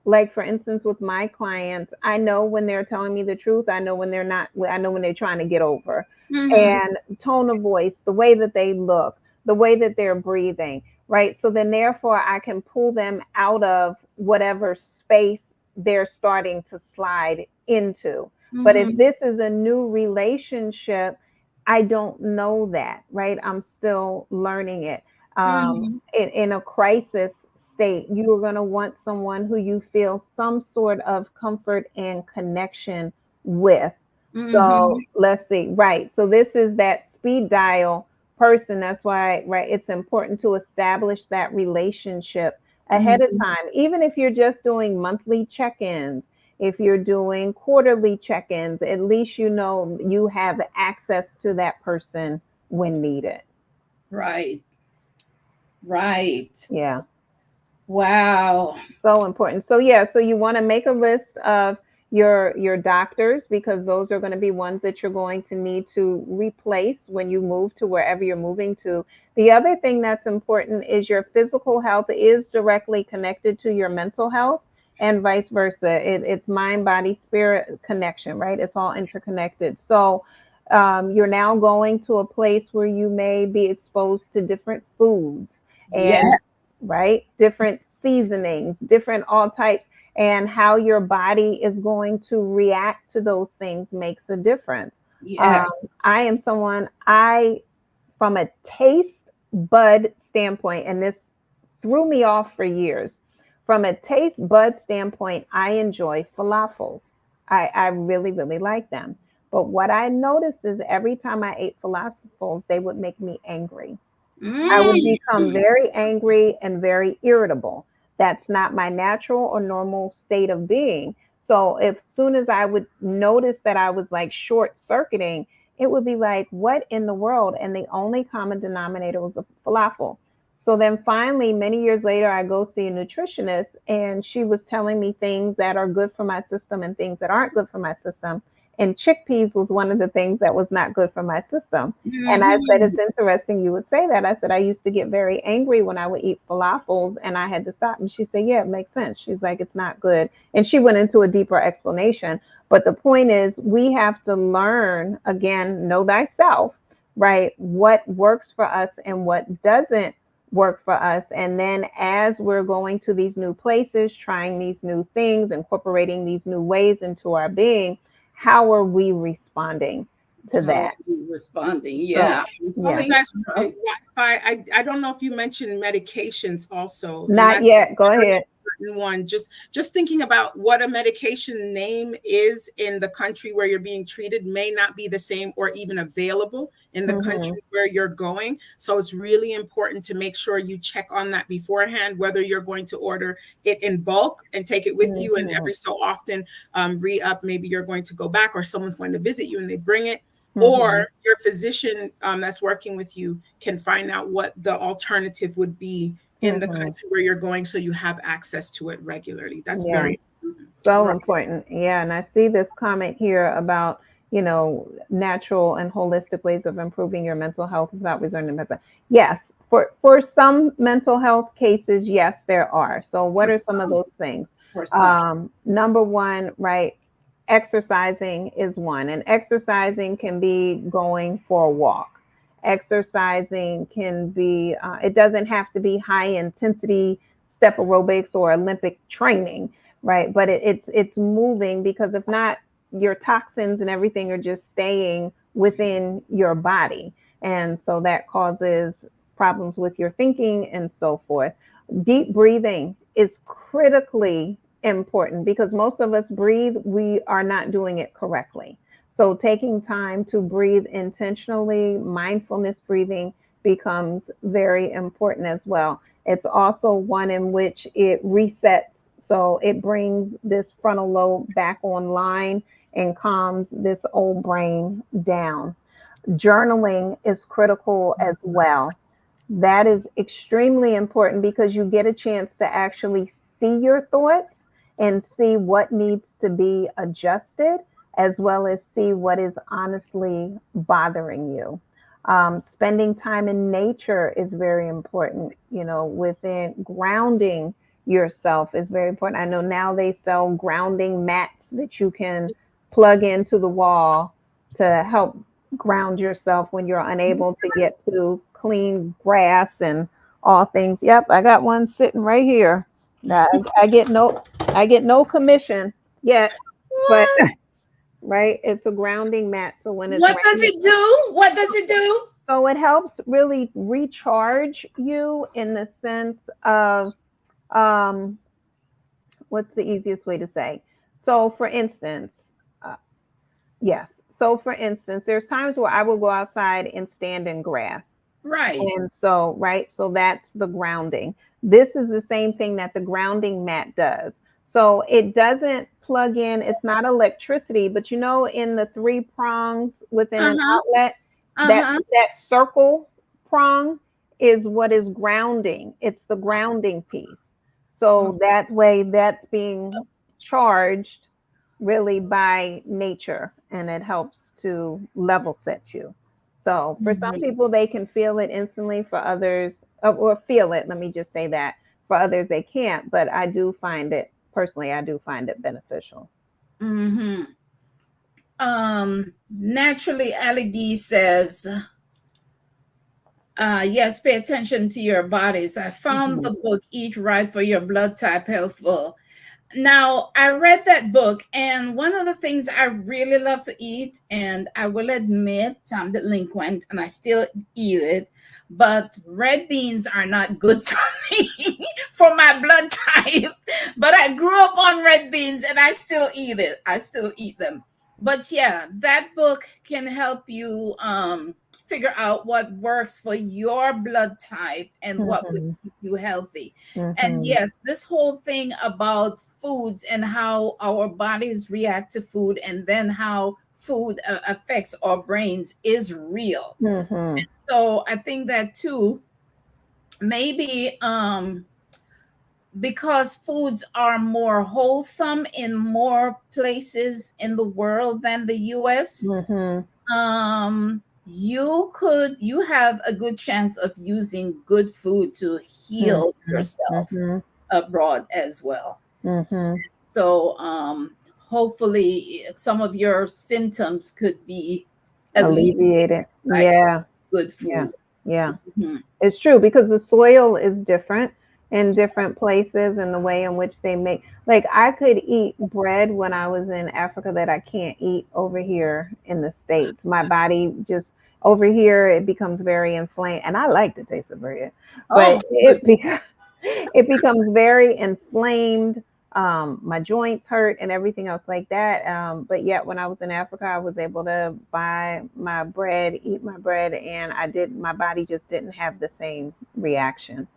Speaker 2: Like for instance, with my clients, I know when they're telling me the truth. I know when they're not. I know when they're trying to get over. And tone of voice, the way that they look, the way that they're breathing, right? So then therefore I can pull them out of whatever space they're starting to slide into. But if this is a new relationship, I don't know that, right? I'm still learning it. In a crisis state, you are going to want someone who you feel some sort of comfort and connection with. So let's see. Right. So this is that speed dial person. That's why, right, it's important to establish that relationship ahead of time. Even if you're just doing monthly check-ins, if you're doing quarterly check-ins, at least you know you have access to that person when needed.
Speaker 1: Right. Right.
Speaker 2: Yeah.
Speaker 1: Wow.
Speaker 2: So important. So yeah, so you want to make a list of your doctors because those are going to be ones that you're going to need to replace when you move to wherever you're moving to. The other thing that's important is your physical health is directly connected to your mental health and vice versa. It's mind, body, spirit connection, right? It's all interconnected. So you're now going to a place where you may be exposed to different foods and right, different seasonings, different all types. And how your body is going to react to those things makes a difference.
Speaker 1: Yes.
Speaker 2: I am someone, from a taste bud standpoint, and this threw me off for years. From a taste bud standpoint, I enjoy falafels. I really, really like them. But what I noticed is every time I ate falafels, they would make me angry. I would become
Speaker 1: Mm.
Speaker 2: very angry and very irritable. That's not my natural or normal state of being. So if soon as I would notice that I was like short circuiting, it would be like, what in the world? And the only common denominator was a falafel. So then finally, many years later, I go see a nutritionist and she was telling me things that are good for my system and things that aren't good for my system. And chickpeas was one of the things that was not good for my system. And I said,
Speaker 1: Mhm.
Speaker 2: it's interesting you would say that. I said, I used to get very angry when I would eat falafels and I had to stop. And she said, yeah, it makes sense. She's like, it's not good. And she went into a deeper explanation. But the point is, we have to learn, again, know thyself, right? What works for us and what doesn't work for us. And then as we're going to these new places, trying these new things, incorporating these new ways into our being, how are we responding to
Speaker 1: How
Speaker 2: that?
Speaker 1: are you responding?
Speaker 2: So,
Speaker 1: Yeah.
Speaker 2: yeah,
Speaker 1: See?
Speaker 3: Apologize for my Wi-Fi. I don't know if you mentioned medications also, and
Speaker 2: not
Speaker 3: that's
Speaker 2: yet. Go ahead.
Speaker 3: one. Just thinking about what a medication name is in the country where you're being treated may not be the same or even available in the
Speaker 2: Mm-hmm.
Speaker 3: country where you're going. So it's really important to make sure you check on that beforehand, whether you're going to order it in bulk and take it with you, and
Speaker 2: Mm-hmm.
Speaker 3: every so often re-up, maybe you're going to go back or someone's going to visit you and they bring it,
Speaker 2: Mm-hmm.
Speaker 3: or your physician that's working with you can find out what the alternative would be in the
Speaker 2: Mm-hmm.
Speaker 3: country where you're going, so you have access to it regularly. That's
Speaker 2: Yeah.
Speaker 3: very important.
Speaker 2: So
Speaker 3: Right.
Speaker 2: important. Yeah. And I see this comment here about, natural and holistic ways of improving your mental health without resorting to medicine. Yes. For some mental health cases, yes, there are. So what
Speaker 1: For
Speaker 2: are some of
Speaker 1: some.
Speaker 2: those things?
Speaker 1: For some.
Speaker 2: Number one, right? Exercising is one, and exercising can be going for a walk. Exercising can be, it doesn't have to be high intensity step aerobics or Olympic training, right? But it's moving, because if not, your toxins and everything are just staying within your body. And so that causes problems with your thinking and so forth. Deep breathing is critically important, because most of us breathe, we are not doing it correctly. So taking time to breathe intentionally, mindfulness breathing becomes very important as well. It's also one in which it resets. So it brings this frontal lobe back online and calms this old brain down. Journaling is critical as well. That is extremely important, because you get a chance to actually see your thoughts and see what needs to be adjusted, as well as see what is honestly bothering you. Spending time in nature is very important, within grounding yourself is very important. I know now they sell grounding mats that you can plug into the wall to help ground yourself when you're unable to get to clean grass and all things. Yep, I got one sitting right here. Now, I get no commission yet, but
Speaker 1: What?
Speaker 2: right, it's a grounding mat. So when it's
Speaker 1: What does
Speaker 2: raining,
Speaker 1: it do? What does it do?
Speaker 2: so it helps really recharge you in the sense of, um, what's the easiest way to say? So for instance, uh, yes. So for instance, there's times where I will go outside and stand in grass.
Speaker 1: Right.
Speaker 2: And so, right, so that's the grounding. This is the same thing that the grounding mat does. So it doesn't plug in, it's not electricity, but in the three prongs within an
Speaker 1: Uh-huh.
Speaker 2: outlet, that
Speaker 1: Uh-huh.
Speaker 2: that circle prong is what is grounding. It's the grounding piece. So that way that's being charged really by nature, and it helps to level set you. So for some
Speaker 1: Mhm.
Speaker 2: people, they can feel it instantly. For others, or feel it, let me just say that. For others, they can't. But I do find it, personally, I do find it beneficial.
Speaker 1: Mhm. Naturally, LED says, yes, pay attention to your bodies. I found
Speaker 2: Mhm.
Speaker 1: the book Eat Right for Your Blood Type helpful. Now, I read that book, and one of the things I really love to eat, and I will admit I'm delinquent and I still eat it, but red beans are not good for me, for my blood type. But I grew up on red beans and I still eat it. I still eat them. But yeah, that book can help you figure out what works for your blood type and what would keep you healthy. And yes, this whole thing about foods and how our bodies react to food and then how food affects our brains is real. So I think that too, maybe because foods are more wholesome in more places in the world than the US, you have a good chance of using good food to heal yourself abroad as well. So hopefully some of your symptoms could be
Speaker 2: alleviated. Yeah.
Speaker 1: Good food.
Speaker 2: Yeah. It's true, because the soil is different in different places, and the way in which they make, like, I could eat bread when I was in Africa that I can't eat over here in the States. My body just, over here, it becomes very inflamed, and I like the taste of bread, but it becomes very inflamed. My joints hurt and everything else like that. But yet when I was in Africa, I was able to buy my bread, eat my bread, and my body just didn't have the same reaction.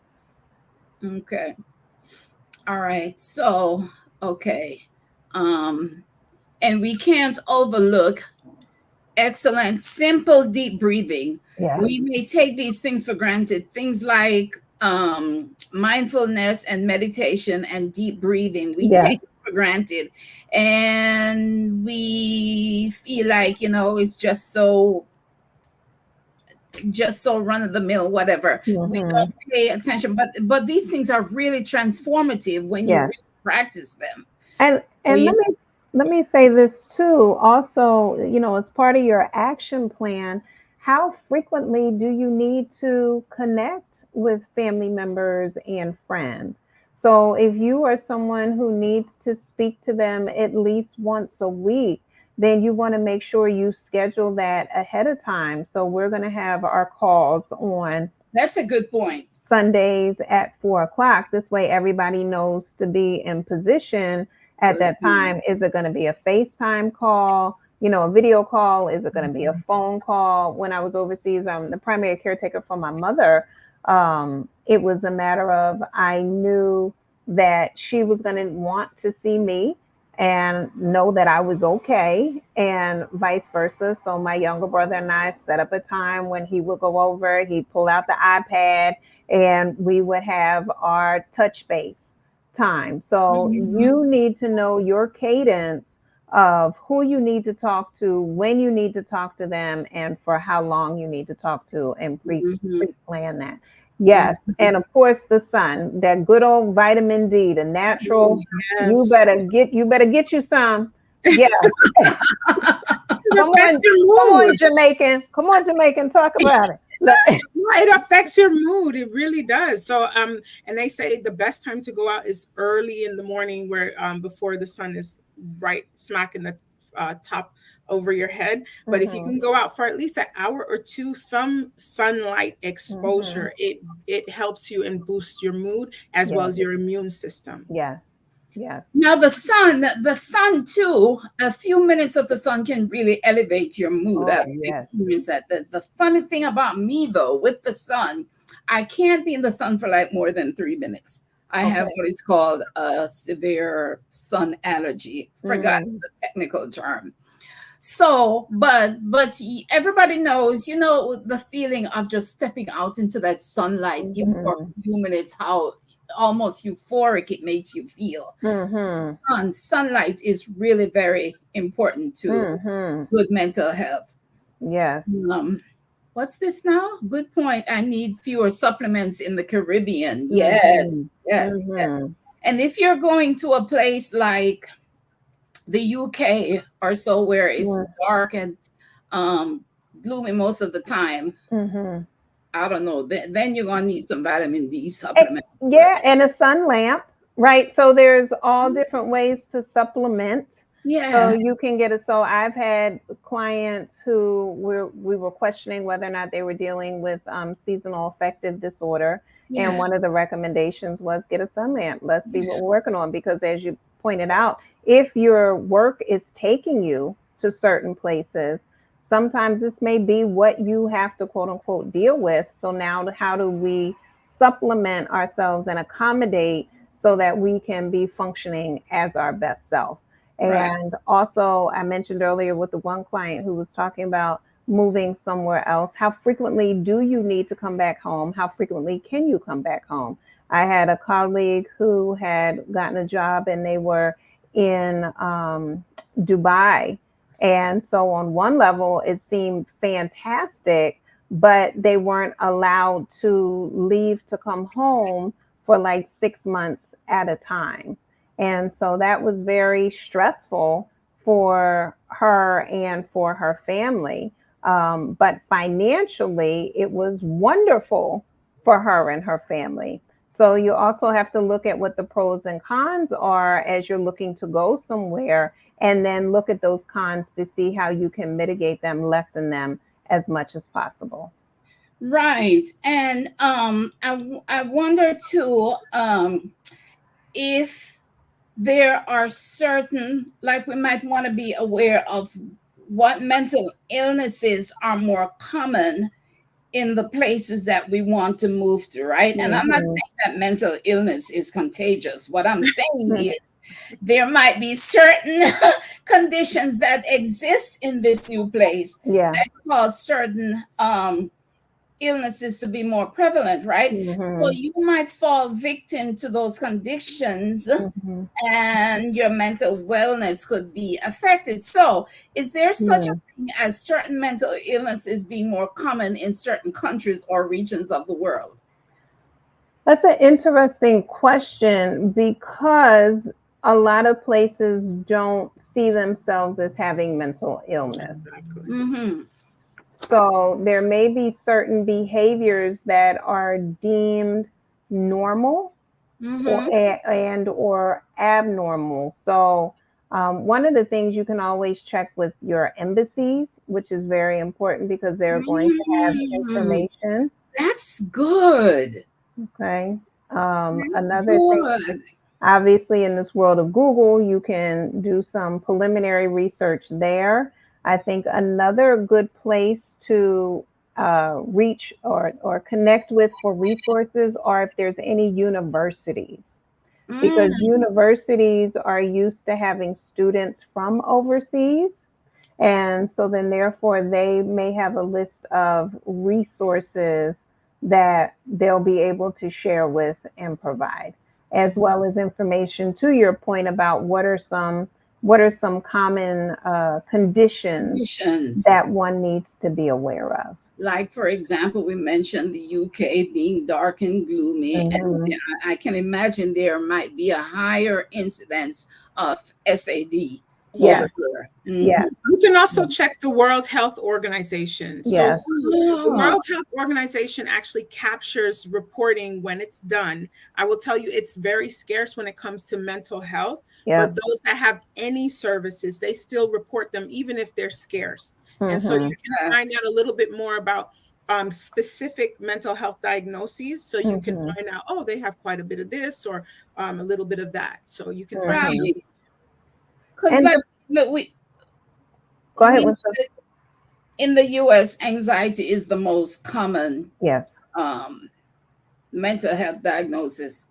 Speaker 1: Okay. All right. So, okay. And we can't overlook excellent, simple, deep breathing.
Speaker 2: Yeah.
Speaker 1: We may take these things for granted. Things like mindfulness and meditation and deep breathing. We take it for granted. And we feel like, it's just so run of the mill, whatever. We don't pay attention, but these things are really transformative when you really practice them.
Speaker 2: And let me say this too. Also, as part of your action plan, how frequently do you need to connect with family members and friends? So if you are someone who needs to speak to them at least once a week, then you want to make sure you schedule that ahead of time. So we're going to have our calls on.
Speaker 1: That's a good point.
Speaker 2: Sundays at 4:00. This way everybody knows to be in position at that time. Is it going to be a FaceTime call, a video call? Is it going to be a phone call? When I was overseas, I'm the primary caretaker for my mother. It was a matter of, I knew that she was going to want to see me and know that I was okay, and vice versa. So my younger brother and I set up a time when he would go over, he'd pull out the iPad, and we would have our touch base time. So you need to know your cadence of who you need to talk to, when you need to talk to them, and for how long you need to talk to, and pre-plan that. Yes. And of course, the sun, that good old vitamin D, the natural. You better get you some. Yeah. Come on, Jamaican. Come on, Jamaican. Talk about it.
Speaker 3: It affects your mood. It really does. So, and they say the best time to go out is early in the morning, where before the sun is right smack in the top over your head. But if you can go out for at least an hour or two, some sunlight exposure, it helps you and boosts your mood as well as your immune system.
Speaker 2: Yeah.
Speaker 1: Now the sun too, a few minutes of the sun can really elevate your mood. I've experienced that. The funny thing about me though, with the sun, I can't be in the sun for like more than 3 minutes. I have what is called a severe sun allergy. Forgot the technical term. So, but everybody knows, the feeling of just stepping out into that sunlight, even for a few minutes, how almost euphoric it makes you feel. Sunlight is really very important to good mental health.
Speaker 2: Yes.
Speaker 1: What's this now? Good point. I need fewer supplements in the Caribbean. Yes. And if you're going to a place like the UK or so, where it's dark and gloomy most of the time, I don't know. Then you're gonna need some vitamin D supplements.
Speaker 2: And a sun lamp. Right. So there's all different ways to supplement. So
Speaker 1: Yeah.
Speaker 2: you can get a, so I've had clients who we were questioning whether or not they were dealing with seasonal affective disorder. And
Speaker 1: Yeah.
Speaker 2: one of the recommendations was get a sun lamp. Let's see what we're working on. Because as you pointed out, if your work is taking you to certain places, sometimes this may be what you have to quote unquote deal with. So now how do we supplement ourselves and accommodate so that we can be functioning as our best self?
Speaker 1: Right.
Speaker 2: And also, I mentioned earlier with the one client who was talking about moving somewhere else. How frequently do you need to come back home? How frequently can you come back home? I had a colleague who had gotten a job and they were in Dubai. And so, on one level, it seemed fantastic, but they weren't allowed to leave to come home for like 6 months at a time. And so that was very stressful for her and for her family. But financially, it was wonderful for her and her family. So you also have to look at what the pros and cons are as you're looking to go somewhere, and then look at those cons to see how you can mitigate them, lessen them as much as possible.
Speaker 1: Right. And I wonder too, if there are certain, like we might want to be aware of what mental illnesses are more common in the places that we want to move to, right? And I'm not
Speaker 2: Mhm.
Speaker 1: saying that mental illness is contagious. What I'm saying is there might be certain conditions that exist in this new place
Speaker 2: Yeah.
Speaker 1: that cause certain illnesses to be more prevalent, right? So
Speaker 2: Mhm.
Speaker 1: you might fall victim to those conditions
Speaker 2: Mhm.
Speaker 1: and your mental wellness could be affected. So, is there such a
Speaker 2: Mhm.
Speaker 1: thing as certain mental illnesses being more common in certain countries or regions of the world?
Speaker 2: That's an interesting question because a lot of places don't see themselves as having mental illness.
Speaker 3: Exactly.
Speaker 1: Mm-hmm.
Speaker 2: So there may be certain behaviors that are deemed normal or
Speaker 1: Mm-hmm.
Speaker 2: and or abnormal. So one of the things you can always check with your embassies, which is very important because they're going to have
Speaker 1: Mm,
Speaker 2: information.
Speaker 1: that's good.
Speaker 2: Okay.
Speaker 1: That's
Speaker 2: Another thing,
Speaker 1: good.
Speaker 2: obviously, in this world of Google, you can do some preliminary research there. I think another good place to reach or connect with for resources are if there's any universities, because
Speaker 1: Mm,
Speaker 2: universities are used to having students from overseas. And so then, therefore, they may have a list of resources that they'll be able to share with and provide, as well as information to your point about what are some common conditions
Speaker 1: conditions.
Speaker 2: that one needs to be aware of.
Speaker 1: Like, for example, we mentioned the UK being dark and gloomy, and
Speaker 2: Hmm.
Speaker 1: I can imagine there might be a higher incidence of SAD
Speaker 3: Yeah.
Speaker 1: over there.
Speaker 2: Yes.
Speaker 1: Mhm.
Speaker 3: You can also check the World Health Organization. So,
Speaker 2: Yes.
Speaker 3: the
Speaker 1: Oh,
Speaker 3: World Health Organization actually captures reporting when it's done. I will tell you, it's very scarce when it comes to mental health, but
Speaker 2: Yep.
Speaker 3: those that have any services, they still report them, even if they're scarce. And so,
Speaker 2: Hmm.
Speaker 3: you can find out a little bit more about specific mental health diagnoses. So, you can
Speaker 2: Hmm.
Speaker 3: find out, oh, they have quite a bit of this or a little bit of that. So, you can find out.
Speaker 2: Hmm.
Speaker 1: right. Because
Speaker 2: And
Speaker 1: like
Speaker 2: just go ahead,
Speaker 1: we know
Speaker 2: Winston.
Speaker 1: that in the US, anxiety is the most common
Speaker 2: Yes.
Speaker 1: um, mental health diagnosis,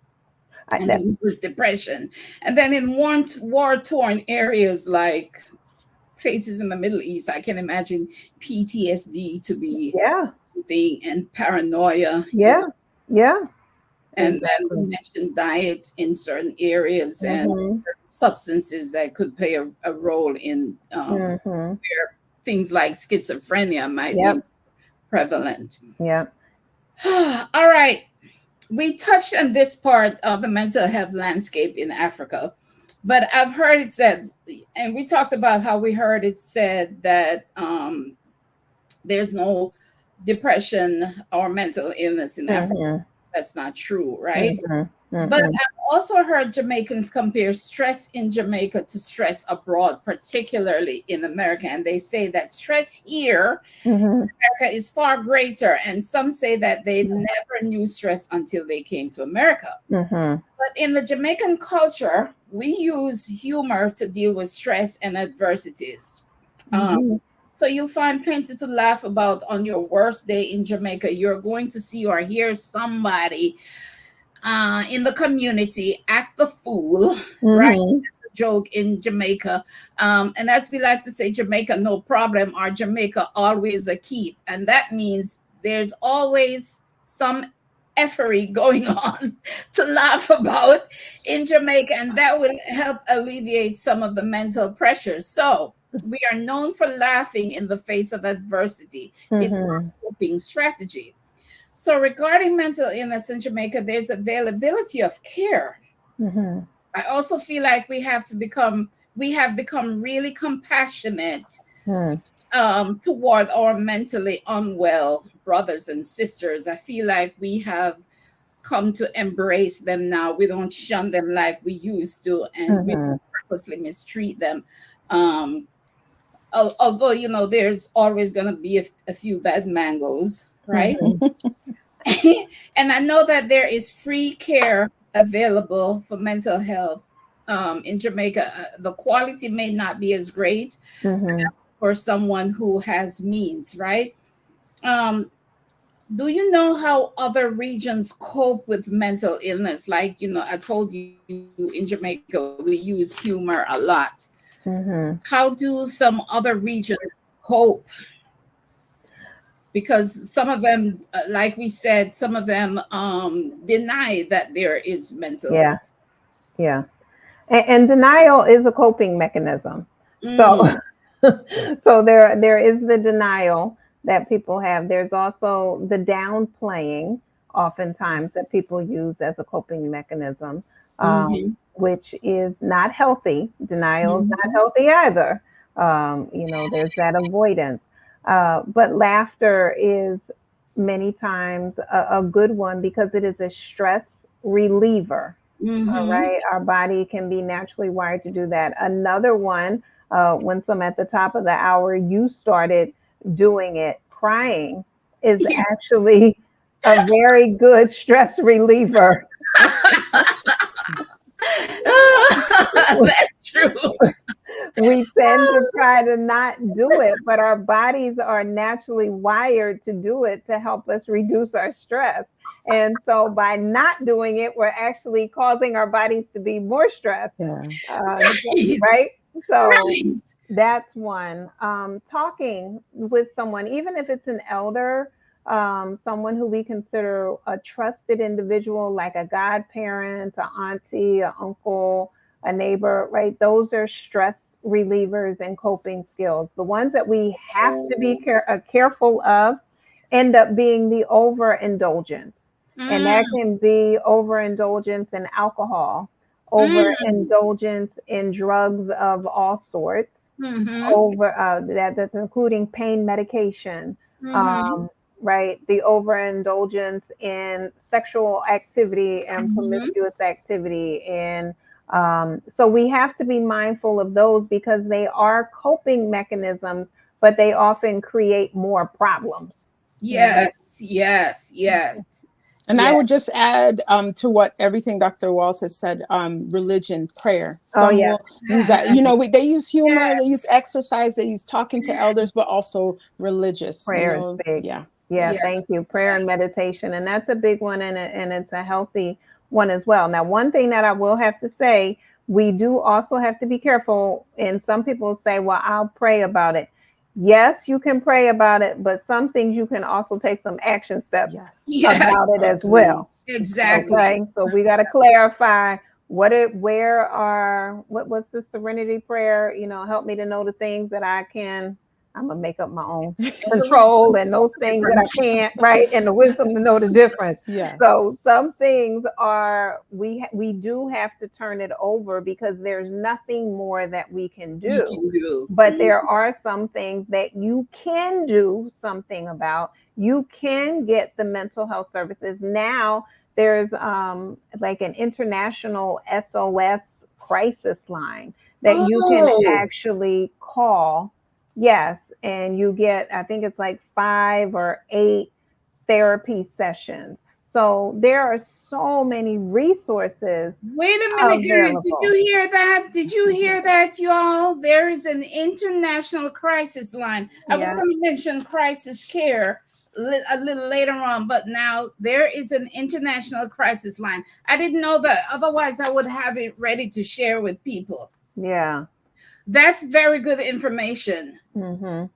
Speaker 1: and
Speaker 2: That,
Speaker 1: then there's depression, and then in war-torn areas like places in the Middle East, I can imagine PTSD to be
Speaker 2: yeah.
Speaker 1: the and paranoia,
Speaker 2: Yeah. Yeah.
Speaker 1: and then we
Speaker 2: Exactly.
Speaker 1: mentioned diet in certain areas and
Speaker 2: Mhm.
Speaker 1: certain substances that could play a role in
Speaker 2: Mhm.
Speaker 1: where things like schizophrenia might be
Speaker 2: Yep.
Speaker 1: prevalent.
Speaker 2: Yep.
Speaker 1: All right. We touched on this part of the mental health landscape in Africa, but I've heard it said, and we talked about how we heard it said that there's no depression or mental illness in Africa.
Speaker 2: Mhm.
Speaker 1: that's not true, right?
Speaker 2: Mm-hmm.
Speaker 1: But I've also heard Jamaicans compare stress in Jamaica to stress abroad, particularly in America. And they say that stress here
Speaker 2: Mm-hmm.
Speaker 1: in America is far greater. And some say that they never knew stress until they came to America.
Speaker 2: Mm-hmm.
Speaker 1: But in the Jamaican culture, we use humor to deal with stress and adversities.
Speaker 2: Mm-hmm.
Speaker 1: So you'll find plenty to laugh about on your worst day in Jamaica. You're going to see or hear somebody in the community act the fool, right?
Speaker 2: Mm-hmm.
Speaker 1: That's a joke in Jamaica. And as we like to say, Jamaica, no problem, or Jamaica, always a keep. And that means there's always some effery going on to laugh about in Jamaica, and that will help alleviate some of the mental pressures. So we are known for laughing in the face of adversity. It's
Speaker 2: Mm-hmm.
Speaker 1: a coping strategy. So regarding mental illness in Jamaica, there's availability of care.
Speaker 2: Mm-hmm.
Speaker 1: I also feel like we have become really compassionate toward our mentally unwell brothers and sisters. I feel like we have come to embrace them now. We don't shun them like we used to, and we
Speaker 2: Mm-hmm.
Speaker 1: purposely mistreat them. Um, Although, there's always going to be a few bad mangoes, right? And I know that there is free care available for mental health in Jamaica. The quality may not be as great
Speaker 2: Mm-hmm.
Speaker 1: for someone who has means, right? Um, do you know how other regions cope with mental illness? Like, I told you in Jamaica, we use humor a lot.
Speaker 2: Mm-hmm.
Speaker 1: How do some other regions cope? Because some of them, like we said, some of them deny that there is mental.
Speaker 2: Yeah. Yeah. And denial is a coping mechanism. So
Speaker 1: Mm,
Speaker 2: so there is the denial that people have. There's also the downplaying, oftentimes, that people use as a coping mechanism,
Speaker 1: mhm,
Speaker 2: which is not healthy. Denial is not
Speaker 1: mhm.
Speaker 2: healthy either. There's that avoidance. But laughter is many times a good one because it is a stress reliever. All
Speaker 1: Mhm.
Speaker 2: right, our body can be naturally wired to do that. Another one, when some at the top of the hour, you started doing it, crying is
Speaker 1: Yeah.
Speaker 2: actually a very good stress reliever.
Speaker 1: That's true.
Speaker 2: We tend to try to not do it, but our bodies are naturally wired to do it to help us reduce our stress. And so by not doing it, we're actually causing our bodies to be more stressed.
Speaker 4: Yeah.
Speaker 1: Right.
Speaker 2: Right? So
Speaker 1: Right.
Speaker 2: that's one. Talking with someone, even if it's an elder, someone who we consider a trusted individual, like a godparent, an auntie, an uncle, a neighbor, right? Those are stress relievers and coping skills. The ones that we have to be careful of end up being the overindulgence. And
Speaker 1: Mm,
Speaker 2: that can be overindulgence in alcohol,
Speaker 1: mm,
Speaker 2: overindulgence in drugs of all sorts,
Speaker 1: mhm,
Speaker 2: that's including pain medication,
Speaker 1: mhm,
Speaker 2: um, right? The overindulgence in sexual activity and
Speaker 1: mhm.
Speaker 2: promiscuous activity, and so we have to be mindful of those because they are coping mechanisms, but they often create more problems.
Speaker 4: Yeah.
Speaker 1: Yes, yes, yes,
Speaker 4: And I
Speaker 1: yes.
Speaker 4: would just add to what everything Dr. Walls has said, religion, prayer.
Speaker 2: Oh
Speaker 4: Some
Speaker 2: yeah.
Speaker 4: will use that. They use humor, they use exercise, they use talking to elders, but also religious,
Speaker 2: Prayer is big.
Speaker 4: Yeah.
Speaker 2: Yeah,
Speaker 4: Yeah.
Speaker 1: Yes,
Speaker 2: thank you. Prayer and
Speaker 1: yes.
Speaker 2: meditation. And that's a big one, and it's a healthy one as well. Now, one thing that I will have to say, we do also have to be careful. And some people say, well, I'll pray about it. Yes, you can pray about it, but some things you can also take some action steps
Speaker 4: Yes.
Speaker 1: Yeah,
Speaker 2: about it as
Speaker 4: Agree.
Speaker 2: well.
Speaker 1: exactly.
Speaker 2: Okay, so we got to clarify what's the serenity prayer? Help me to know the things that I can. I'm gonna make up my own
Speaker 1: And the wisdom
Speaker 2: control,
Speaker 1: to
Speaker 2: and
Speaker 1: know
Speaker 2: those
Speaker 1: the
Speaker 2: things that
Speaker 1: difference.
Speaker 2: I can't, right? And the wisdom to know the difference.
Speaker 4: Yes.
Speaker 2: So some things are we do have to turn it over because there's nothing more that we can
Speaker 1: We
Speaker 2: do.
Speaker 1: can do.
Speaker 2: But there are some things that you can do something about. You can get the mental health services now. there's like an international SOS crisis line that you can actually call. Yes, and you get, I think it's like 5 or 8 therapy sessions. So there are so many resources.
Speaker 1: Wait a minute, Iris, did
Speaker 2: available.
Speaker 1: you hear that? Did you hear that, y'all? There is an international crisis line. I was
Speaker 2: Yes.
Speaker 1: going to mention crisis care a little later on, but now there is an international crisis line. I didn't know that. Otherwise, I would have it ready to share with people.
Speaker 2: Yeah.
Speaker 1: That's very good information.
Speaker 2: Mm-hmm.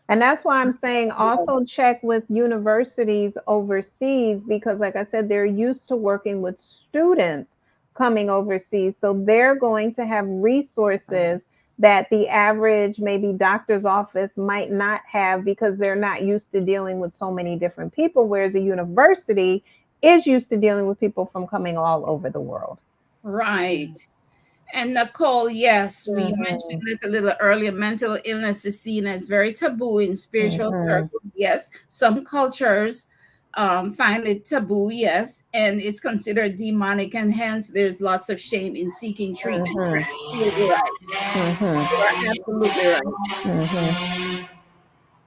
Speaker 2: And that's why I'm saying also check with universities overseas, because like I said, they're used to working with students coming overseas. So they're going to have resources that the average maybe doctor's office might not have, because they're not used to dealing with so many different people, whereas a university is used to dealing with people from coming all over the world.
Speaker 1: Right. And Nicole, yes, we mentioned it a little earlier. Mental illness is seen as very taboo in spiritual circles. Yes, some cultures find it taboo. Yes, and it's considered demonic, and hence there's lots of shame in seeking treatment. You're absolutely right. You are absolutely right.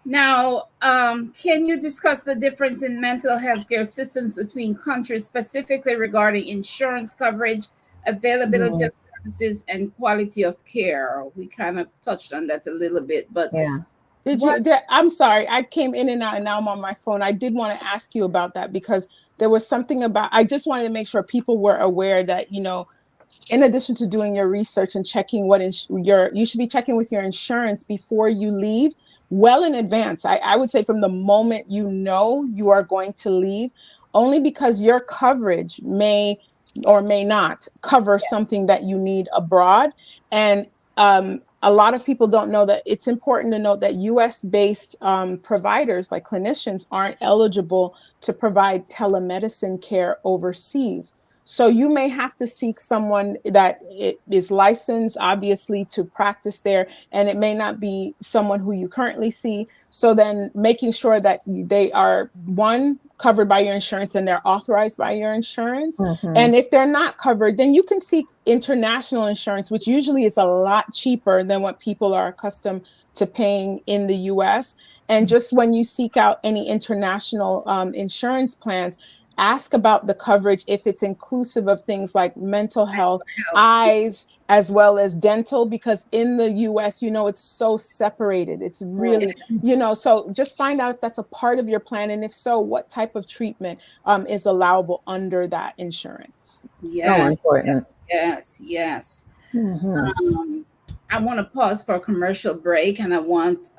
Speaker 1: Now, can you discuss the difference in mental health care systems between countries, specifically regarding insurance coverage, availability of services, and quality of care? We kind of touched on that a little bit, but
Speaker 4: I'm sorry, I came in and out, and now I'm on my phone. I did want to ask you about that, because there was something about, I just wanted to make sure people were aware that, you know, in addition to doing your research and checking what you should be checking with your insurance before you leave, well in advance. I would say from the moment you know you are going to leave, only because your coverage may or may not cover something that you need abroad. And a lot of people don't know that. It's important to note that US-based providers like clinicians aren't eligible to provide telemedicine care overseas. So you may have to seek someone that is licensed, obviously, to practice there, and it may not be someone who you currently see. So then making sure that they are, one, covered by your insurance and they're authorized by your insurance. And if they're not covered, then you can seek international insurance, which usually is a lot cheaper than what people are accustomed to paying in the US. And just when you seek out any international insurance plans, ask about the coverage, if it's inclusive of things like mental health, eyes, as well as dental, because in the US, you know, it's so separated. It's really, you know, so just find out if that's a part of your plan. And if so, what type of treatment is allowable under that insurance.
Speaker 1: Yes. Yes. I want to pause for a commercial break, and I want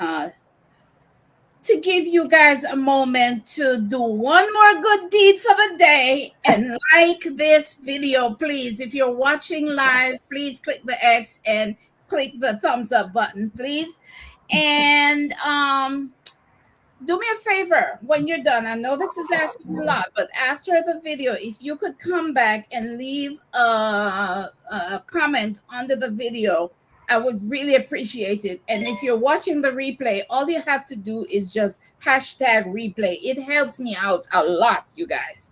Speaker 1: to give you guys a moment to do one more good deed for the day and like this video, please. If you're watching live, please click the X and click the thumbs up button, please. And do me a favor when you're done. I know this is asking a lot, but after the video, if you could come back and leave a comment under the video, I would really appreciate it. And if you're watching the replay, all you have to do is just hashtag replay. It helps me out a lot, you guys.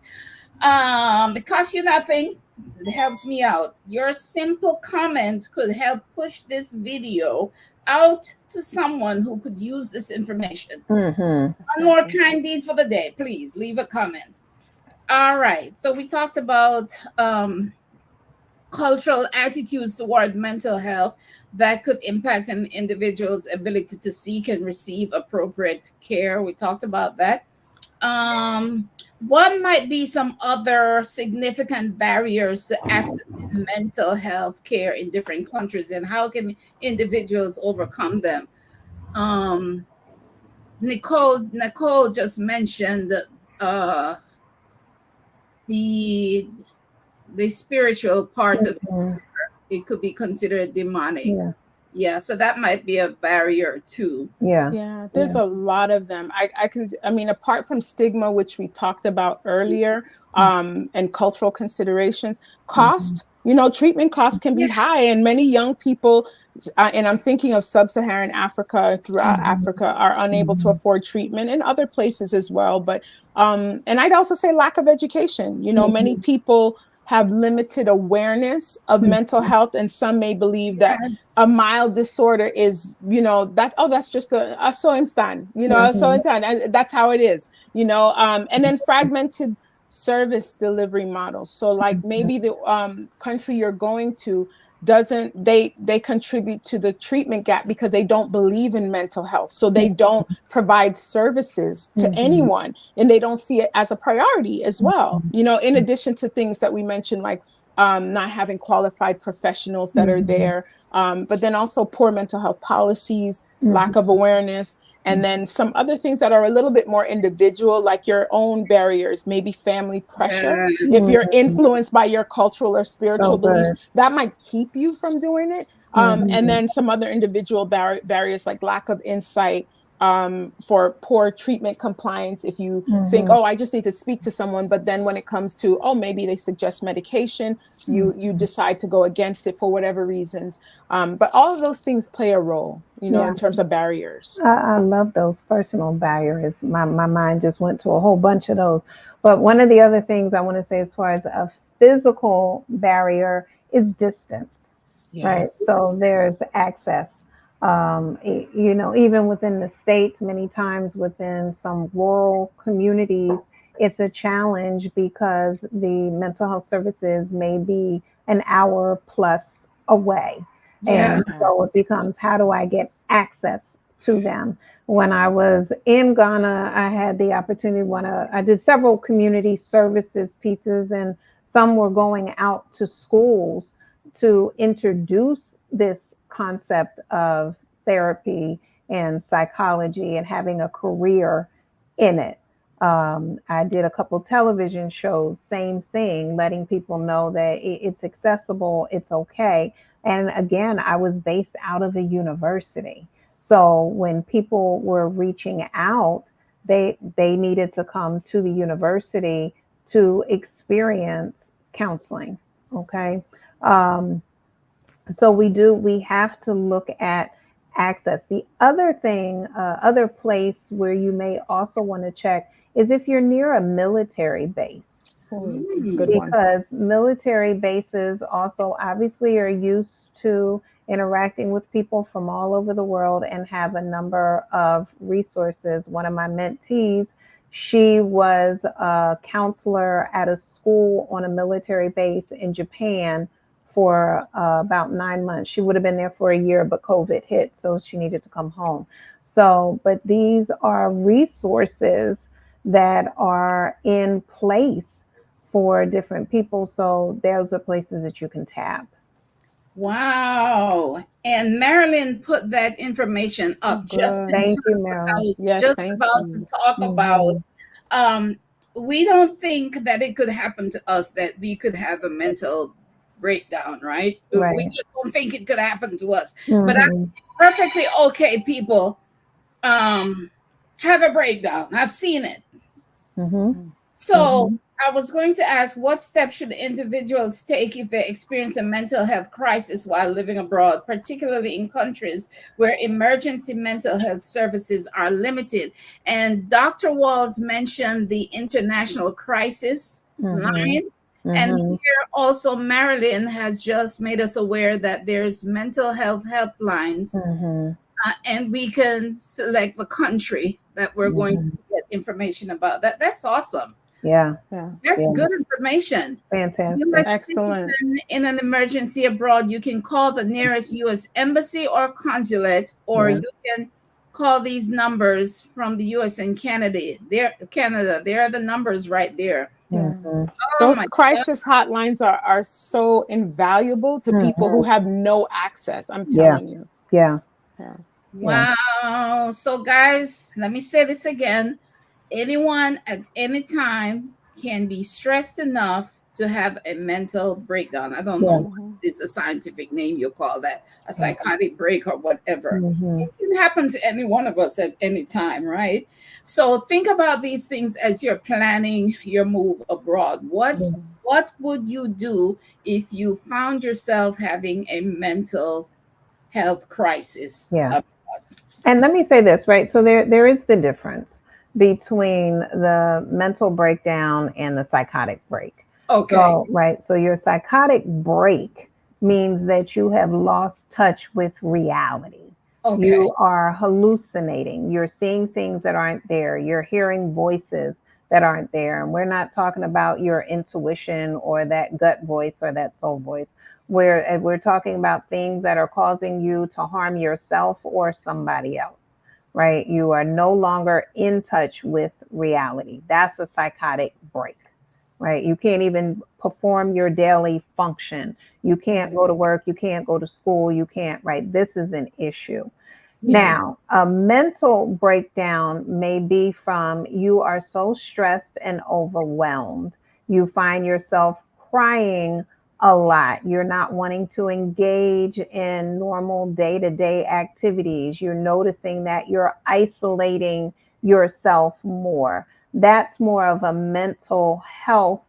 Speaker 1: It costs you nothing. It helps me out. Your simple comment could help push this video out to someone who could use this information. One more kind deed for the day. Please leave a comment. All right. So we talked about cultural attitudes toward mental health that could impact an individual's ability to seek and receive appropriate care. We talked about that. What might be some other significant barriers to accessing mental health care in different countries, and how can individuals overcome them? Nicole just mentioned the spiritual part of it could be considered demonic. So that might be a barrier too.
Speaker 4: There's a lot of them. I mean, apart from stigma, which we talked about earlier, and cultural considerations, cost treatment costs can be high, and many young people, and I'm thinking of sub-Saharan Africa, throughout Africa, are unable to afford treatment, and other places as well. But and I'd also say lack of education. Many people have limited awareness of mental health, and some may believe that a mild disorder is, that's just a so instant, and that's how it is, and then fragmented service delivery models. So like maybe the country you're going to they contribute to the treatment gap because they don't believe in mental health. So they don't provide services to anyone, and they don't see it as a priority as well. In addition to things that we mentioned, like not having qualified professionals that are there, but then also poor mental health policies, lack of awareness, and then some other things that are a little bit more individual, like your own barriers, maybe family pressure. If you're influenced by your cultural or spiritual beliefs, that might keep you from doing it. And then some other individual barriers, like lack of insight, for poor treatment compliance. If you think, I just need to speak to someone, but then when it comes to, maybe they suggest medication, you decide to go against it for whatever reasons. But all of those things play a role, in terms of barriers.
Speaker 2: I love those personal barriers. My mind just went to a whole bunch of those. But one of the other things I want to say as far as a physical barrier is distance, right? So there's access. Even within the States, many times within some rural communities, it's a challenge because the mental health services may be an hour plus away. And so it becomes, how do I get access to them? When I was in Ghana, I had the opportunity, I did several community services pieces, and some were going out to schools to introduce this concept of therapy and psychology and having a career in it. I did a couple television shows, same thing, letting people know that it's accessible, it's okay. And again, I was based out of a university. So when people were reaching out, they needed to come to the university to experience counseling. Okay. So we have to look at access. The other thing, other place where you may also want to check is if you're near a military base.
Speaker 4: That's a good
Speaker 2: because military bases also obviously are used to interacting with people from all over the world and have a number of resources. One of my mentees, she was a counselor at a school on a military base in Japan for about 9 months. She would have been there for a year, but COVID hit, so she needed to come home. So, but these are resources that are in place for different people. So those are places that you can tap.
Speaker 1: Wow. And Marilyn put that information up
Speaker 2: Thank you, Marilyn.
Speaker 1: I was just about to talk about. We don't think that it could happen to us, that we could have a mental breakdown, right? We just don't think it could happen to us. But I'm perfectly okay, people have a breakdown. I've seen it. So I was going to ask, what steps should individuals take if they experience a mental health crisis while living abroad, particularly in countries where emergency mental health services are limited? And Dr. Walls mentioned the International Crisis Line. And here also Marilyn has just made us aware that there's mental health helplines. And we can select the country that we're going to get information about. That's awesome. That's good information.
Speaker 2: Fantastic.
Speaker 4: Excellent.
Speaker 1: In an emergency abroad, you can call the nearest U.S. embassy or consulate, or you can call these numbers from the U.S. and Canada. There are the numbers right there.
Speaker 4: Those crisis hotlines are so invaluable to people who have no access. I'm telling you.
Speaker 1: Wow. So guys, let me say this again. Anyone at any time can be stressed enough to have a mental breakdown. I don't know what is a scientific name you call that, a psychotic break or whatever. It can happen to any one of us at any time, right? So think about these things as you're planning your move abroad. What what would you do if you found yourself having a mental health crisis?
Speaker 2: Yeah. And let me say this, right? So there is the difference between the mental breakdown and the psychotic break.
Speaker 1: Okay.
Speaker 2: So, right. So your psychotic break means that you have lost touch with reality.
Speaker 1: Okay.
Speaker 2: You are hallucinating. You're seeing things that aren't there. You're hearing voices that aren't there. And we're not talking about your intuition or that gut voice or that soul voice. We're talking about things that are causing you to harm yourself or somebody else, right? You are no longer in touch with reality. That's a psychotic break, right? You can't even perform your daily function. You can't go to work. You can't go to school. You can't, right? This is an issue.
Speaker 1: Yeah.
Speaker 2: Now, a mental breakdown may be from you are so stressed and overwhelmed. You find yourself crying a lot. You're not wanting to engage in normal day to day activities. You're noticing that you're isolating yourself more. That's more of a mental health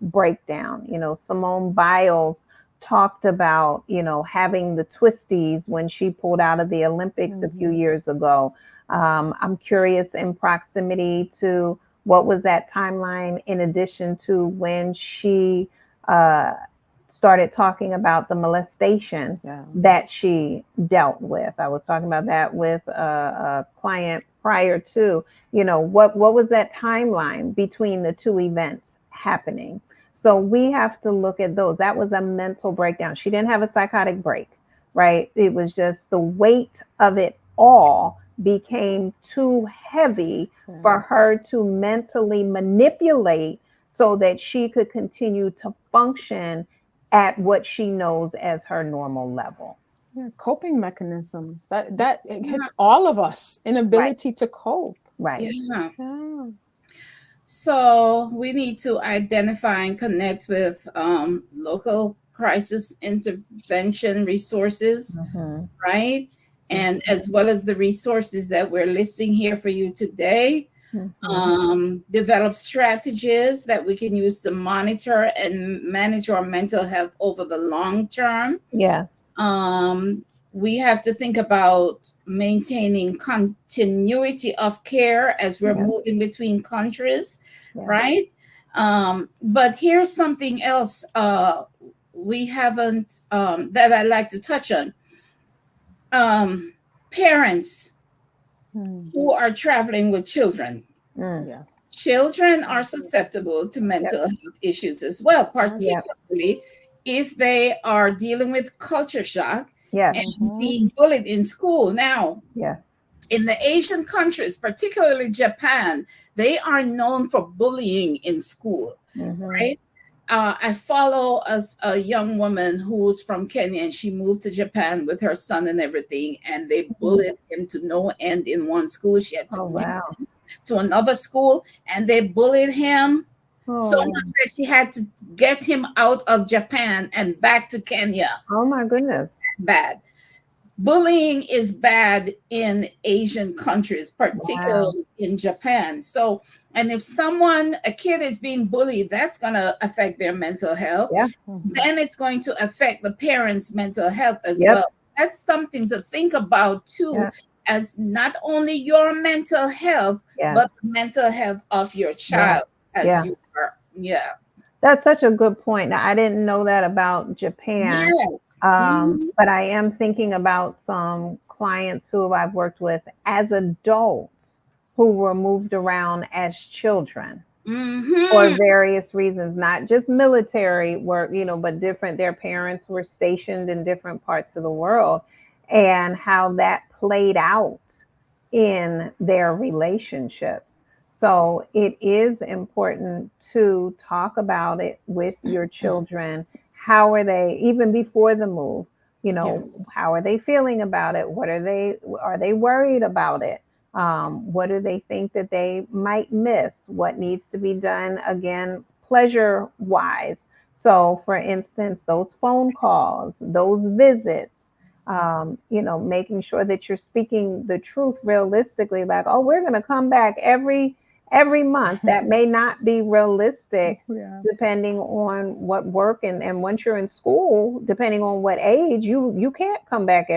Speaker 2: breakdown. Simone Biles talked about, having the twisties when she pulled out of the Olympics a few years ago. I'm curious in proximity to what was that timeline in addition to when she uh, started talking about the molestation that she dealt with. I was talking about that with a client prior to, what was that timeline between the two events happening? So we have to look at those. That was a mental breakdown. She didn't have a psychotic break, right? It was just the weight of it all became too heavy for her to mentally manipulate so that she could continue to function at what she knows as her normal level.
Speaker 4: Yeah, coping mechanisms that it hits all of us, inability to cope.
Speaker 2: Right.
Speaker 1: Yeah.
Speaker 4: Yeah.
Speaker 1: So we need to identify and connect with local crisis intervention resources, right? And as well as the resources that we're listing here for you today. Develop strategies that we can use to monitor and manage our mental health over the long term.
Speaker 2: Yes.
Speaker 1: We have to think about maintaining continuity of care as we're moving between countries, right? But here's something else we haven't that I'd like to touch on. Parents who are traveling with children.
Speaker 4: Yeah.
Speaker 1: Children are susceptible to mental health issues as well, particularly if they are dealing with culture shock and being bullied in school. Now, in the Asian countries, particularly Japan, they are known for bullying in school, right? I follow a young woman who's from Kenya, and she moved to Japan with her son and everything, and they bullied him to no end in one school. She had to move to another school, and they bullied him so much that she had to get him out of Japan and back to Kenya.
Speaker 2: Oh my goodness.
Speaker 1: Bad. Bullying is bad in Asian countries, particularly in Japan. So, and if a kid is being bullied, that's going to affect their mental health. Then it's going to affect the parents' mental health as well. That's something to think about too, as not only your mental health, but the mental health of your child as you are. Yeah.
Speaker 2: That's such a good point. Now, I didn't know that about Japan, but I am thinking about some clients who I've worked with as adults who were moved around as children for various reasons, not just military work, but different. Their parents were stationed in different parts of the world, and how that played out in their relationships. So it is important to talk about it with your children. How are they, even before the move, how are they feeling about it? Are they worried about it? What do they think that they might miss? What needs to be done, again, pleasure wise? So for instance, those phone calls, those visits, making sure that you're speaking the truth realistically, like, oh, we're going to come back every every month. That may not be realistic
Speaker 4: Yeah.
Speaker 2: depending on what work, and once you're in school, depending on what age, you can't come back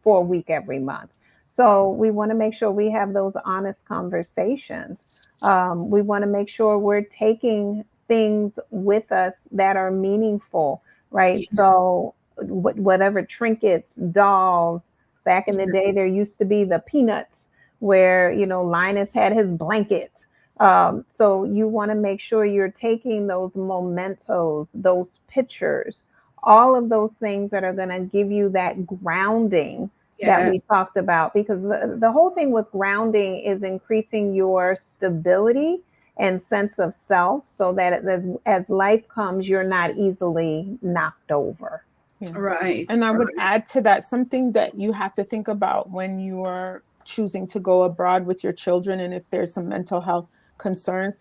Speaker 2: for a week every month. So we want to make sure we have those honest conversations. We want to make sure we're taking things with us that are meaningful, right?
Speaker 1: Yes.
Speaker 2: So whatever trinkets, dolls. Back in the day, there used to be the peanuts where, Linus had his blanket. So you want to make sure you're taking those mementos, those pictures, all of those things that are going to give you that grounding that we
Speaker 1: Yes.
Speaker 2: talked about. Because the whole thing with grounding is increasing your stability and sense of self so that as life comes, you're not easily knocked over.
Speaker 4: Yeah.
Speaker 1: Right.
Speaker 4: And I would
Speaker 1: Right.
Speaker 4: add to that something that you have to think about when you are choosing to go abroad with your children, and if there's some mental health concerns.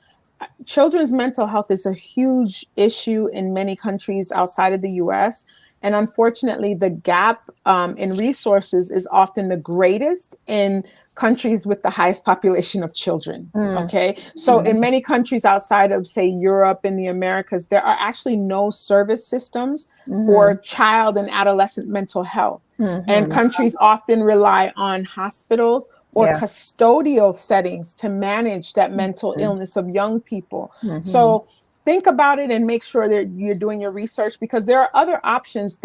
Speaker 4: Children's mental health is a huge issue in many countries outside of the US. And unfortunately, the gap in resources is often the greatest in countries with the highest population of children.
Speaker 2: Mm.
Speaker 4: Okay. So in many countries outside of, say, Europe and the Americas, there are actually no service systems for child and adolescent mental health. And countries often rely on hospitals or
Speaker 2: Yeah.
Speaker 4: custodial settings to manage that mental illness of young people. So think about it and make sure that you're doing your research, because there are other options.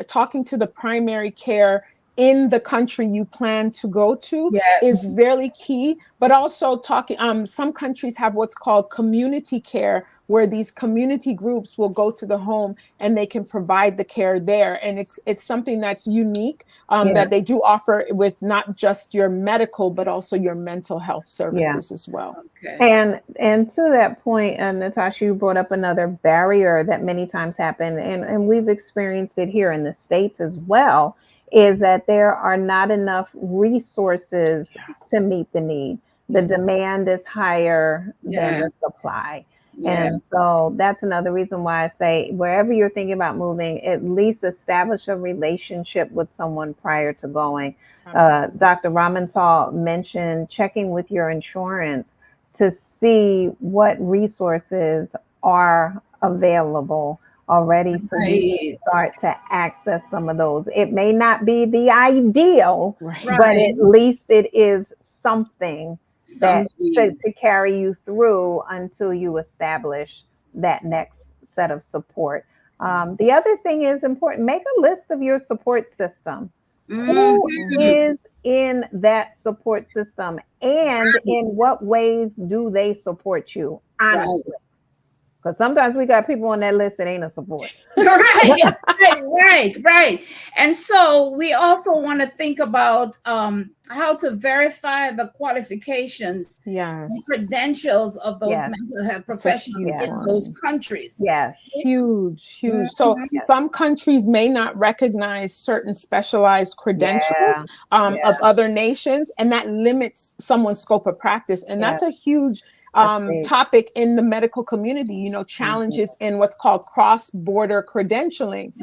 Speaker 4: Talking to the primary care in the country you plan to go to
Speaker 1: Yes.
Speaker 4: is very key, but also talking, some countries have what's called community care, where these community groups will go to the home and they can provide the care there. And it's something that's unique, that they do offer with not just your medical, but also your mental health services as well.
Speaker 1: Okay.
Speaker 2: And to that point, Natasha, you brought up another barrier that many times happen, and we've experienced it here in the States as well, is that there are not enough resources to meet the need. The demand is higher than the
Speaker 1: Yes.
Speaker 2: supply.
Speaker 1: Yes.
Speaker 2: And so that's another reason why I say, wherever you're thinking about moving, at least establish a relationship with someone prior to going. Dr. Ramantal mentioned checking with your insurance to see what resources are available already, so you can
Speaker 1: Right.
Speaker 2: start to access some of those. It may not be the ideal,
Speaker 4: Right.
Speaker 2: but
Speaker 1: Right.
Speaker 2: at least it is something that
Speaker 1: Something.
Speaker 2: to carry you through until you establish that next set of support. The other thing is important: make a list of your support system. Who is in that support system, and in what ways do they support you?
Speaker 1: Right.
Speaker 2: Honestly, because sometimes we got people on that list that ain't a support.
Speaker 1: Right. And so we also want to think about how to verify the qualifications,
Speaker 4: Yes.
Speaker 1: credentials of those
Speaker 2: Yes.
Speaker 1: mental health
Speaker 4: It's a
Speaker 1: professionals
Speaker 4: huge
Speaker 1: in
Speaker 4: one.
Speaker 1: those countries.
Speaker 2: Yes.
Speaker 4: Huge. So some countries may not recognize certain specialized credentials of other nations, and that limits someone's scope of practice. And that's a huge topic in the medical community, challenges in what's called cross-border credentialing.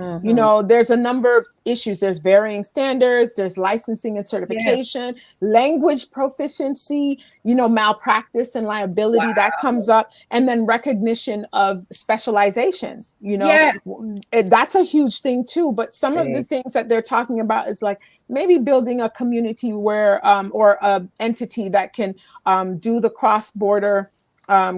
Speaker 4: There's a number of issues. There's varying standards, there's licensing and certification, language proficiency, malpractice and liability that comes up, and then recognition of specializations. That's a huge thing too. But some of the things that they're talking about is like maybe building a community where or a entity that can do the cross-border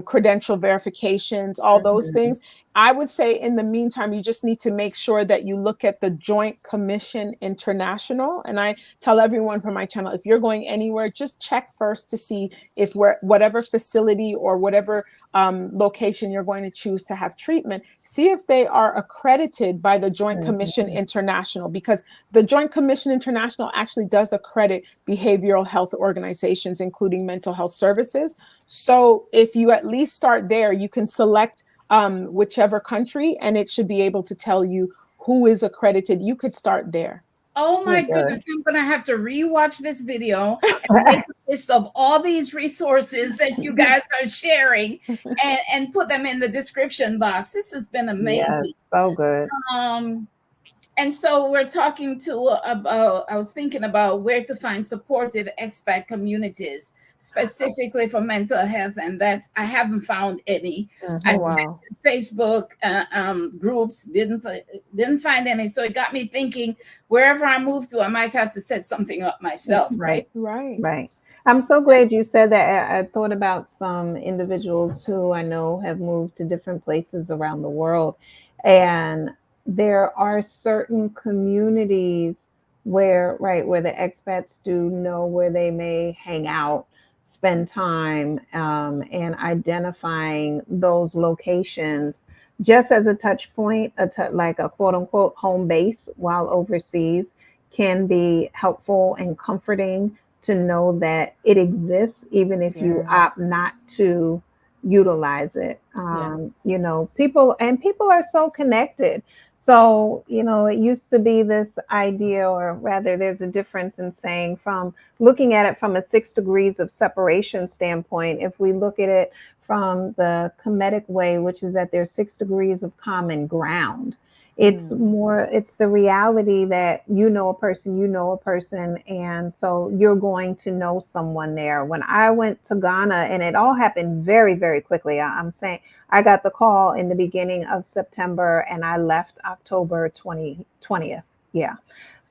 Speaker 4: credential verifications, all those things. I would say in the meantime, you just need to make sure that you look at the Joint Commission International. And I tell everyone from my channel, if you're going anywhere, just check first to see if whatever facility or whatever location you're going to choose to have treatment, see if they are accredited by the Joint Commission International, because the Joint Commission International actually does accredit behavioral health organizations, including mental health services. So if you at least start there, you can select whichever country, and it should be able to tell you who is accredited. You could start there.
Speaker 1: Oh my goodness, I'm going to have to rewatch this video and make a list of all these resources that you guys are sharing and put them in the description box. This has been amazing.
Speaker 2: So good.
Speaker 1: And so we're talking I was thinking about where to find supportive expat communities. specifically for mental health, and that I haven't found any. I
Speaker 2: Oh, wow.
Speaker 1: checked Facebook groups, didn't find any. So it got me thinking, wherever I move to, I might have to set something up myself,
Speaker 2: Right.
Speaker 1: right?
Speaker 4: Right.
Speaker 2: Right. I'm so glad you said that. I thought about some individuals who I know have moved to different places around the world. And there are certain communities where, right, where the expats do know where they may hang out, spend time, and identifying those locations just as a touch point, like a quote unquote home base while overseas can be helpful and comforting to know that it exists, even if you
Speaker 4: Yeah.
Speaker 2: opt not to utilize it.
Speaker 4: Yeah.
Speaker 2: People are so connected. So, it used to be this idea, or rather, there's a difference in saying from looking at it from a 6 degrees of separation standpoint. If we look at it from the comedic way, which is that there's 6 degrees of common ground. It's the reality that you know a person, and so you're going to know someone there. When I went to Ghana, and it all happened very, very quickly, I'm saying I got the call in the beginning of September and I left October 20th. Yeah.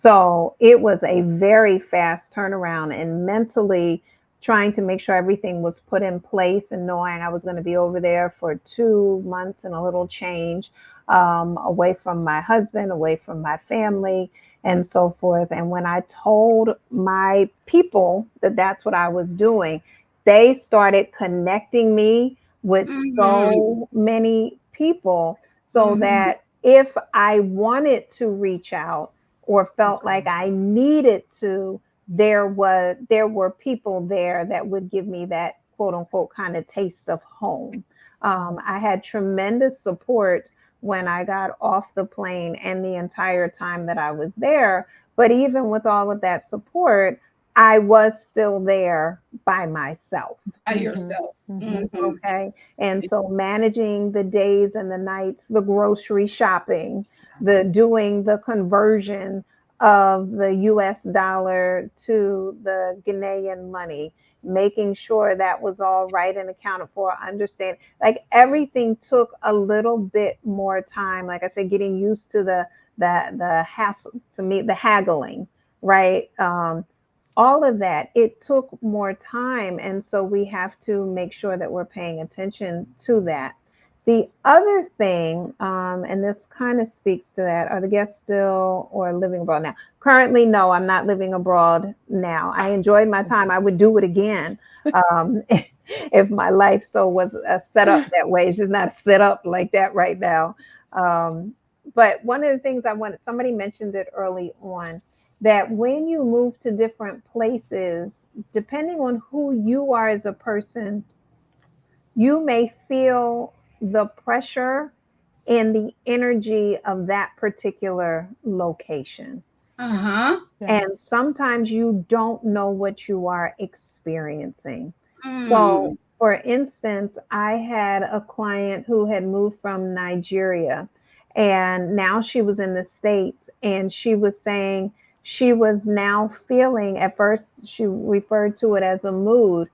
Speaker 2: So it was a very fast turnaround, and mentally trying to make sure everything was put in place and knowing I was going to be over there for 2 months and a little change, away from my husband, away from my family, and so forth. And when I told my people that that's what I was doing, they started connecting me with
Speaker 1: Mm-hmm.
Speaker 2: so many people, so
Speaker 1: Mm-hmm.
Speaker 2: that if I wanted to reach out or felt like I needed to, there were people there that would give me that quote unquote kind of taste of home. I had tremendous support when I got off the plane and the entire time that I was there. But even with all of that support, I was still there by myself.
Speaker 1: By
Speaker 4: Mm-hmm.
Speaker 1: yourself.
Speaker 4: Mm-hmm.
Speaker 1: Mm-hmm.
Speaker 2: Okay. And so managing the days and the nights, the grocery shopping, the doing the conversion of the US dollar to the Ghanaian money, making sure that was all right and accounted for, understand, like everything took a little bit more time. Like I said, getting used to the hassle, to me, the haggling, right? All of that, it took more time, and so we have to make sure that we're paying attention to that. The other thing, and this kind of speaks to that, are the guests still or living abroad now? Currently, no, I'm not living abroad now. I enjoyed my time. I would do it again, if my life so was set up that way. It's just not set up like that right now. But one of the things I wanted, somebody mentioned it early on, that when you move to different places, depending on who you are as a person, you may feel the pressure and the energy of that particular location.
Speaker 1: Uh-huh.
Speaker 2: And
Speaker 4: Yes.
Speaker 2: sometimes you don't know what you are experiencing. So,
Speaker 1: Mm.
Speaker 2: for instance, I had a client who had moved from Nigeria, and now she was in the States, and she was saying she was now feeling, at first, she referred to it as a mood.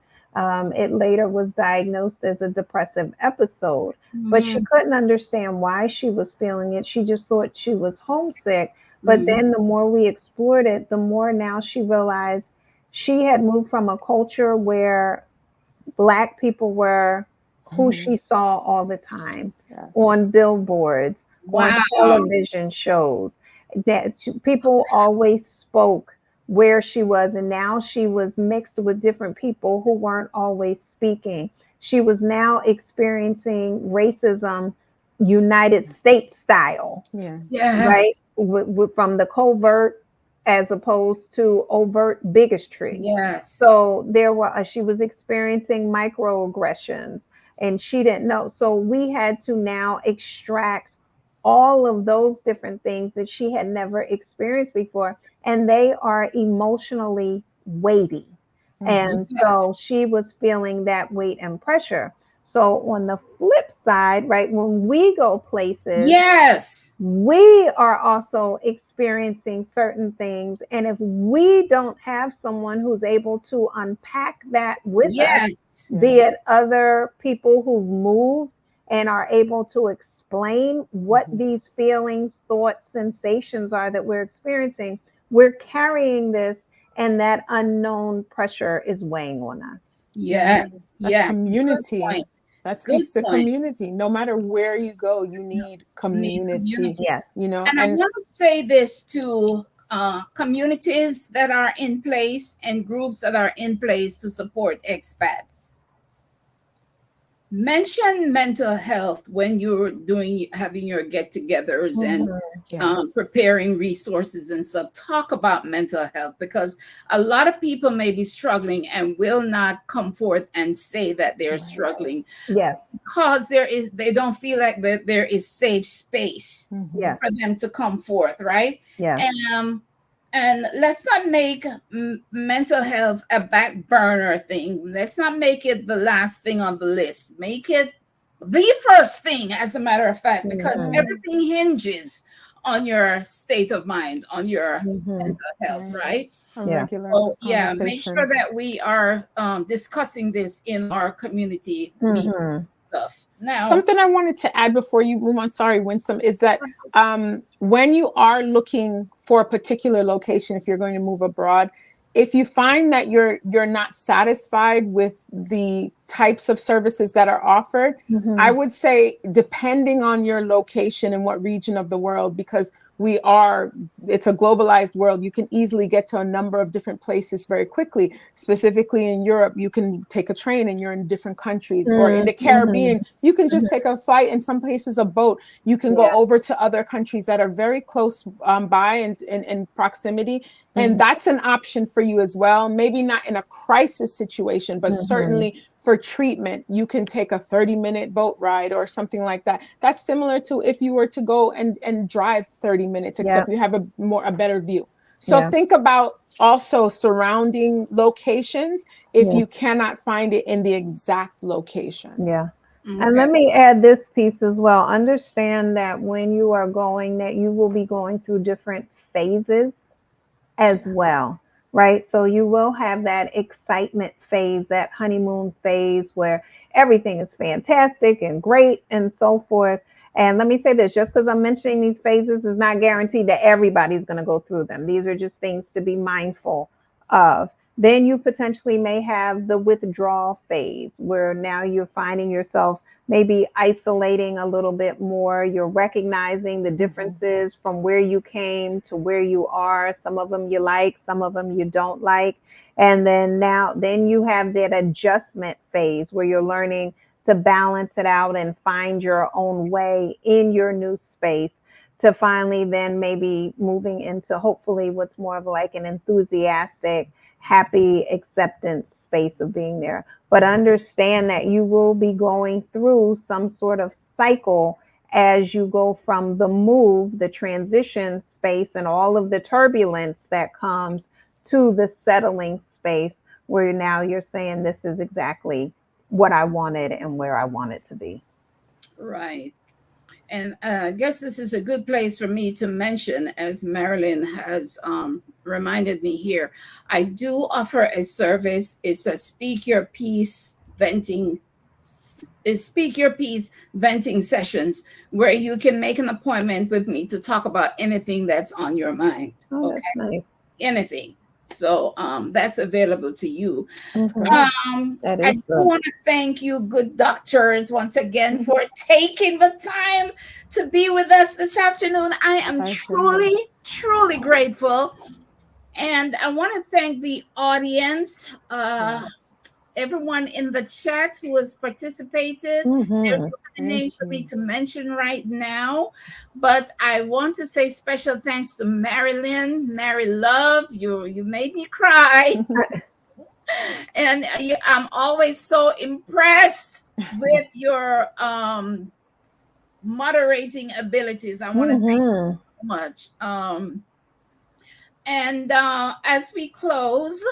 Speaker 2: It later was diagnosed as a depressive episode, but she
Speaker 1: Mm-hmm.
Speaker 2: couldn't understand why she was feeling it. She just thought she was homesick. But
Speaker 1: Mm-hmm.
Speaker 2: then the more we explored it, the more now she realized she had moved from a culture where Black people were who
Speaker 4: Mm-hmm.
Speaker 2: she saw all the time
Speaker 4: Yes.
Speaker 2: on billboards, on
Speaker 1: Wow.
Speaker 2: television shows, that people always spoke where she was. And now she was mixed with different people who weren't always speaking. She was now experiencing racism United States style,
Speaker 4: Yeah.
Speaker 2: right?
Speaker 1: Yes.
Speaker 2: From the covert as opposed to overt bigotry.
Speaker 1: Yes.
Speaker 2: So she was experiencing microaggressions, and she didn't know. So we had to now extract all of those different things that she had never experienced before, and they are emotionally weighty.
Speaker 4: Mm-hmm.
Speaker 2: And
Speaker 1: Yes.
Speaker 2: so she was feeling that weight and pressure. So on the flip side, right, when we go places,
Speaker 1: Yes.
Speaker 2: we are also experiencing certain things. And if we don't have someone who's able to unpack that with us,
Speaker 1: Yes.
Speaker 2: be it other people who've moved and are able to explain what these feelings, thoughts, sensations are that we're experiencing, we're carrying this, and that unknown pressure is weighing on us.
Speaker 1: Yes.
Speaker 4: That's
Speaker 1: Yes.
Speaker 4: community.
Speaker 1: Good point.
Speaker 4: That
Speaker 1: Good
Speaker 4: speaks to
Speaker 1: point.
Speaker 4: community. No matter where you go, you need community.
Speaker 2: Yes.
Speaker 4: You know,
Speaker 1: And I want to say this to communities that are in place and groups that are in place to support expats. Mention mental health when you're having your get-togethers and preparing resources and stuff. Talk about mental health, because a lot of people may be struggling and will not come forth and say that they're struggling.
Speaker 2: Yes.
Speaker 1: Because they don't feel like that there is safe space
Speaker 2: Yes.
Speaker 1: for them to come forth, right?
Speaker 2: Yes.
Speaker 1: And let's not make mental health a back burner thing. Let's not make it the last thing on the list. Make it the first thing, as a matter of fact, because everything hinges on your state of mind, on your mental health, right? So yeah, make sure that we are discussing this in our community meeting stuff. Now,
Speaker 4: something I wanted to add before you move on, sorry, Winsome, is that when you are looking for a particular location, if you're going to move abroad, if you find that you're not satisfied with the types of services that are offered, I would say, depending on your location and what region of the world, because it's a globalized world, you can easily get to a number of different places very quickly. Specifically in Europe, you can take a train and you're in different countries, or in the Caribbean, you can just take a flight, in some places a boat. You can go over to other countries that are very close by and in proximity. And that's an option for you as well. Maybe not in a crisis situation, but certainly for treatment, you can take a 30-minute boat ride or something like that. That's similar to if you were to go and drive 30 minutes, except you have a better view. So think about also surrounding locations if you cannot find it in the exact location.
Speaker 2: Yeah. And let me add this piece as well. Understand that when you are going, that you will be going through different phases as well, right? So you will have that excitement phase, that honeymoon phase where everything is fantastic and great and so forth. And let me say this, just because I'm mentioning these phases is not guaranteed that everybody's going to go through them. These are just things to be mindful of. Then you potentially may have the withdrawal phase where now you're finding yourself maybe isolating a little bit more. You're recognizing the differences from where you came to where you are. Some of them you like, some of them you don't like. And then you have that adjustment phase where you're learning to balance it out and find your own way in your new space, to finally then maybe moving into hopefully what's more of like an enthusiastic, happy acceptance space of being there. But understand that you will be going through some sort of cycle as you go from the move, the transition space, and all of the turbulence that comes to the settling space where now you're saying this is exactly what I wanted and where I want it to be.
Speaker 1: Right. And I guess this is a good place for me to mention, as Marilyn has reminded me here, I do offer a service. It's a speak your piece venting sessions where you can make an appointment with me to talk about anything that's on your mind.
Speaker 2: Oh, that's nice.
Speaker 1: Anything. So that's available to you. I do want to thank you, good doctors, once again for taking the time to be with us this afternoon. I am truly, truly grateful. And I want to thank the audience, everyone in the chat who has participated. There's so many names for me to mention right now, but I want to say special thanks to Marilyn. Mary Love, you made me cry. And I'm always so impressed with your moderating abilities. I want to thank you so much. And as we close,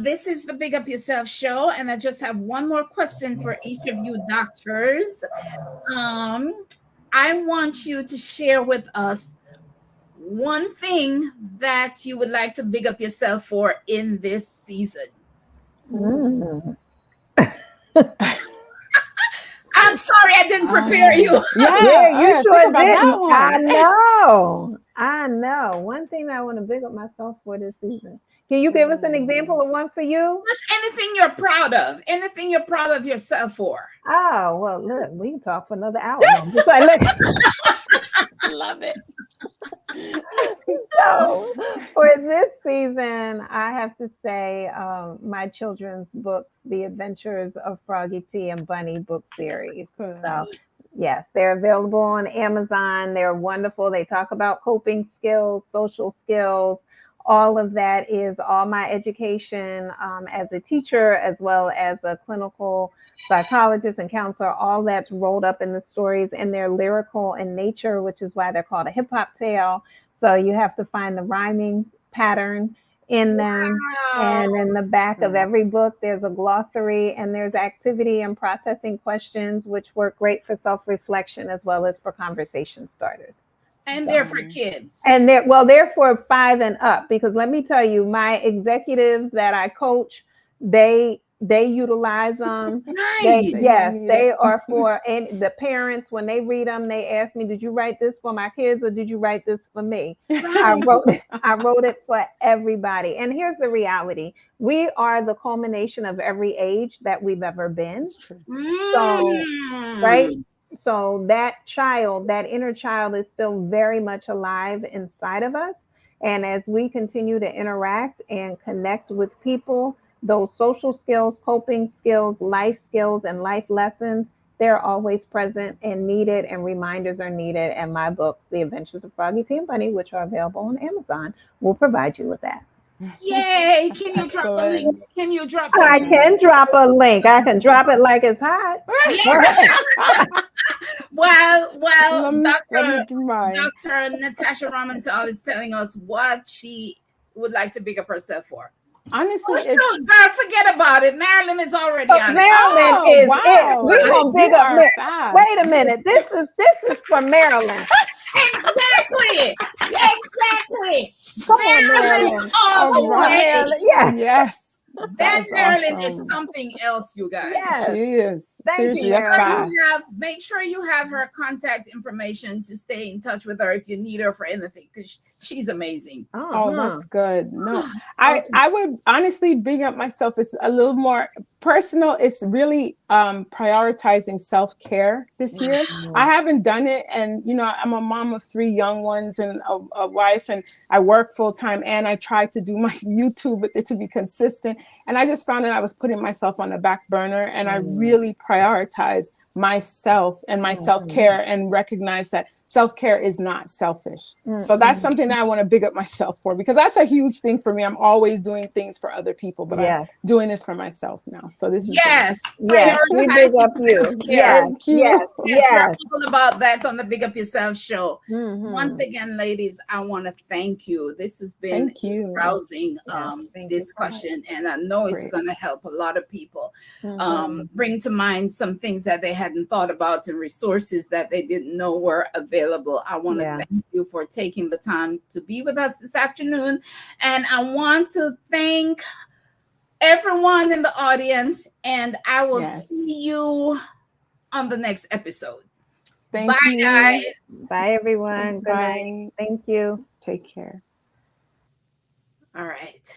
Speaker 1: This is the Big Up Yourself show, and I just have one more question for each of you doctors. I want you to share with us one thing that you would like to big up yourself for in this season.
Speaker 2: Mm.
Speaker 1: I'm sorry I didn't prepare you.
Speaker 2: Yeah, you sure
Speaker 4: think about that
Speaker 2: didn't.
Speaker 4: one.
Speaker 2: I know. One thing I want to big up myself for this season. Can you give us an example of one for you?
Speaker 1: Just anything you're proud of. Anything you're proud of yourself for.
Speaker 2: Oh, well, look, we can talk for another hour. No, just like, look.
Speaker 4: I love it.
Speaker 2: So for this season, I have to say my children's books, The Adventures of Froggy T and Bunny book series. So yes, they're available on Amazon. They're wonderful. They talk about coping skills, social skills. All of that is all my education as a teacher, as well as a clinical psychologist and counselor. All that's rolled up in the stories, and they're lyrical in nature, which is why they're called a hip hop tale. So you have to find the rhyming pattern in them.
Speaker 1: Wow.
Speaker 2: And in the back of every book, there's a glossary, and there's activity and processing questions, which work great for self-reflection as well as for conversation starters.
Speaker 1: And they're for kids.
Speaker 2: And they're for 5 and up, because let me tell you, my executives that I coach, they utilize them.
Speaker 1: Nice.
Speaker 2: They are for, and the parents, when they read them, they ask me, did you write this for my kids or did you write this for me? I wrote it for everybody. And here's the reality. We are the culmination of every age that we've ever been. So, right? So that child, that inner child, is still very much alive inside of us. And as we continue to interact and connect with people, those social skills, coping skills, life skills, and life lessons, they're always present and needed, and reminders are needed. And my books, The Adventures of Froggy T and Bunny, which are available on Amazon, will provide you with that.
Speaker 1: Yay! Can you drop a link? Can you drop a link?
Speaker 2: I can drop a link. I can drop it like it's hot.
Speaker 1: Well,
Speaker 4: Dr.
Speaker 1: Dr. Natasha Ramental is telling us what she would like to big up herself for.
Speaker 3: Honestly,
Speaker 1: girl, forget about it. Marilyn is already on
Speaker 2: Marilyn is it. We're gonna big up. Wait a minute. This is for Marilyn.
Speaker 1: Exactly.
Speaker 2: Come on, Marilyn.
Speaker 1: Marilyn.
Speaker 2: Yes.
Speaker 1: That Marilyn is something else, you guys.
Speaker 2: Yes.
Speaker 3: She is.
Speaker 2: Thank
Speaker 3: Seriously,
Speaker 2: you,
Speaker 3: that's fast.
Speaker 1: Make sure you have her contact information to stay in touch with her if you need her for anything, because she's amazing.
Speaker 3: Oh, that's good. No, I would honestly big up myself. It's a little more personal. It's really prioritizing self-care this year. I haven't done it, and I'm a mom of 3 young ones and a wife, and I work full-time, and I try to do my YouTube with it to be consistent. And I just found that I was putting myself on the back burner, and I really prioritize myself and my self-care, and recognize that self-care is not selfish. So that's something that I want to big up myself for, because that's a huge thing for me. I'm always doing things for other people, but I'm doing this for myself now. So this is
Speaker 2: we big up you. Yes.
Speaker 1: We're all about that on the Big Up Yourself show. Once again, ladies, I want to thank you. This has been a rousing discussion, and I know it's going to help a lot of people bring to mind some things that they hadn't thought about and resources that they didn't know were available. I want to thank you for taking the time to be with us this afternoon, and I want to thank everyone in the audience, and I will see you on the next episode.
Speaker 3: Bye,
Speaker 1: guys.
Speaker 2: Bye, everyone. Good night. Thank you.
Speaker 3: Take care.
Speaker 1: All right.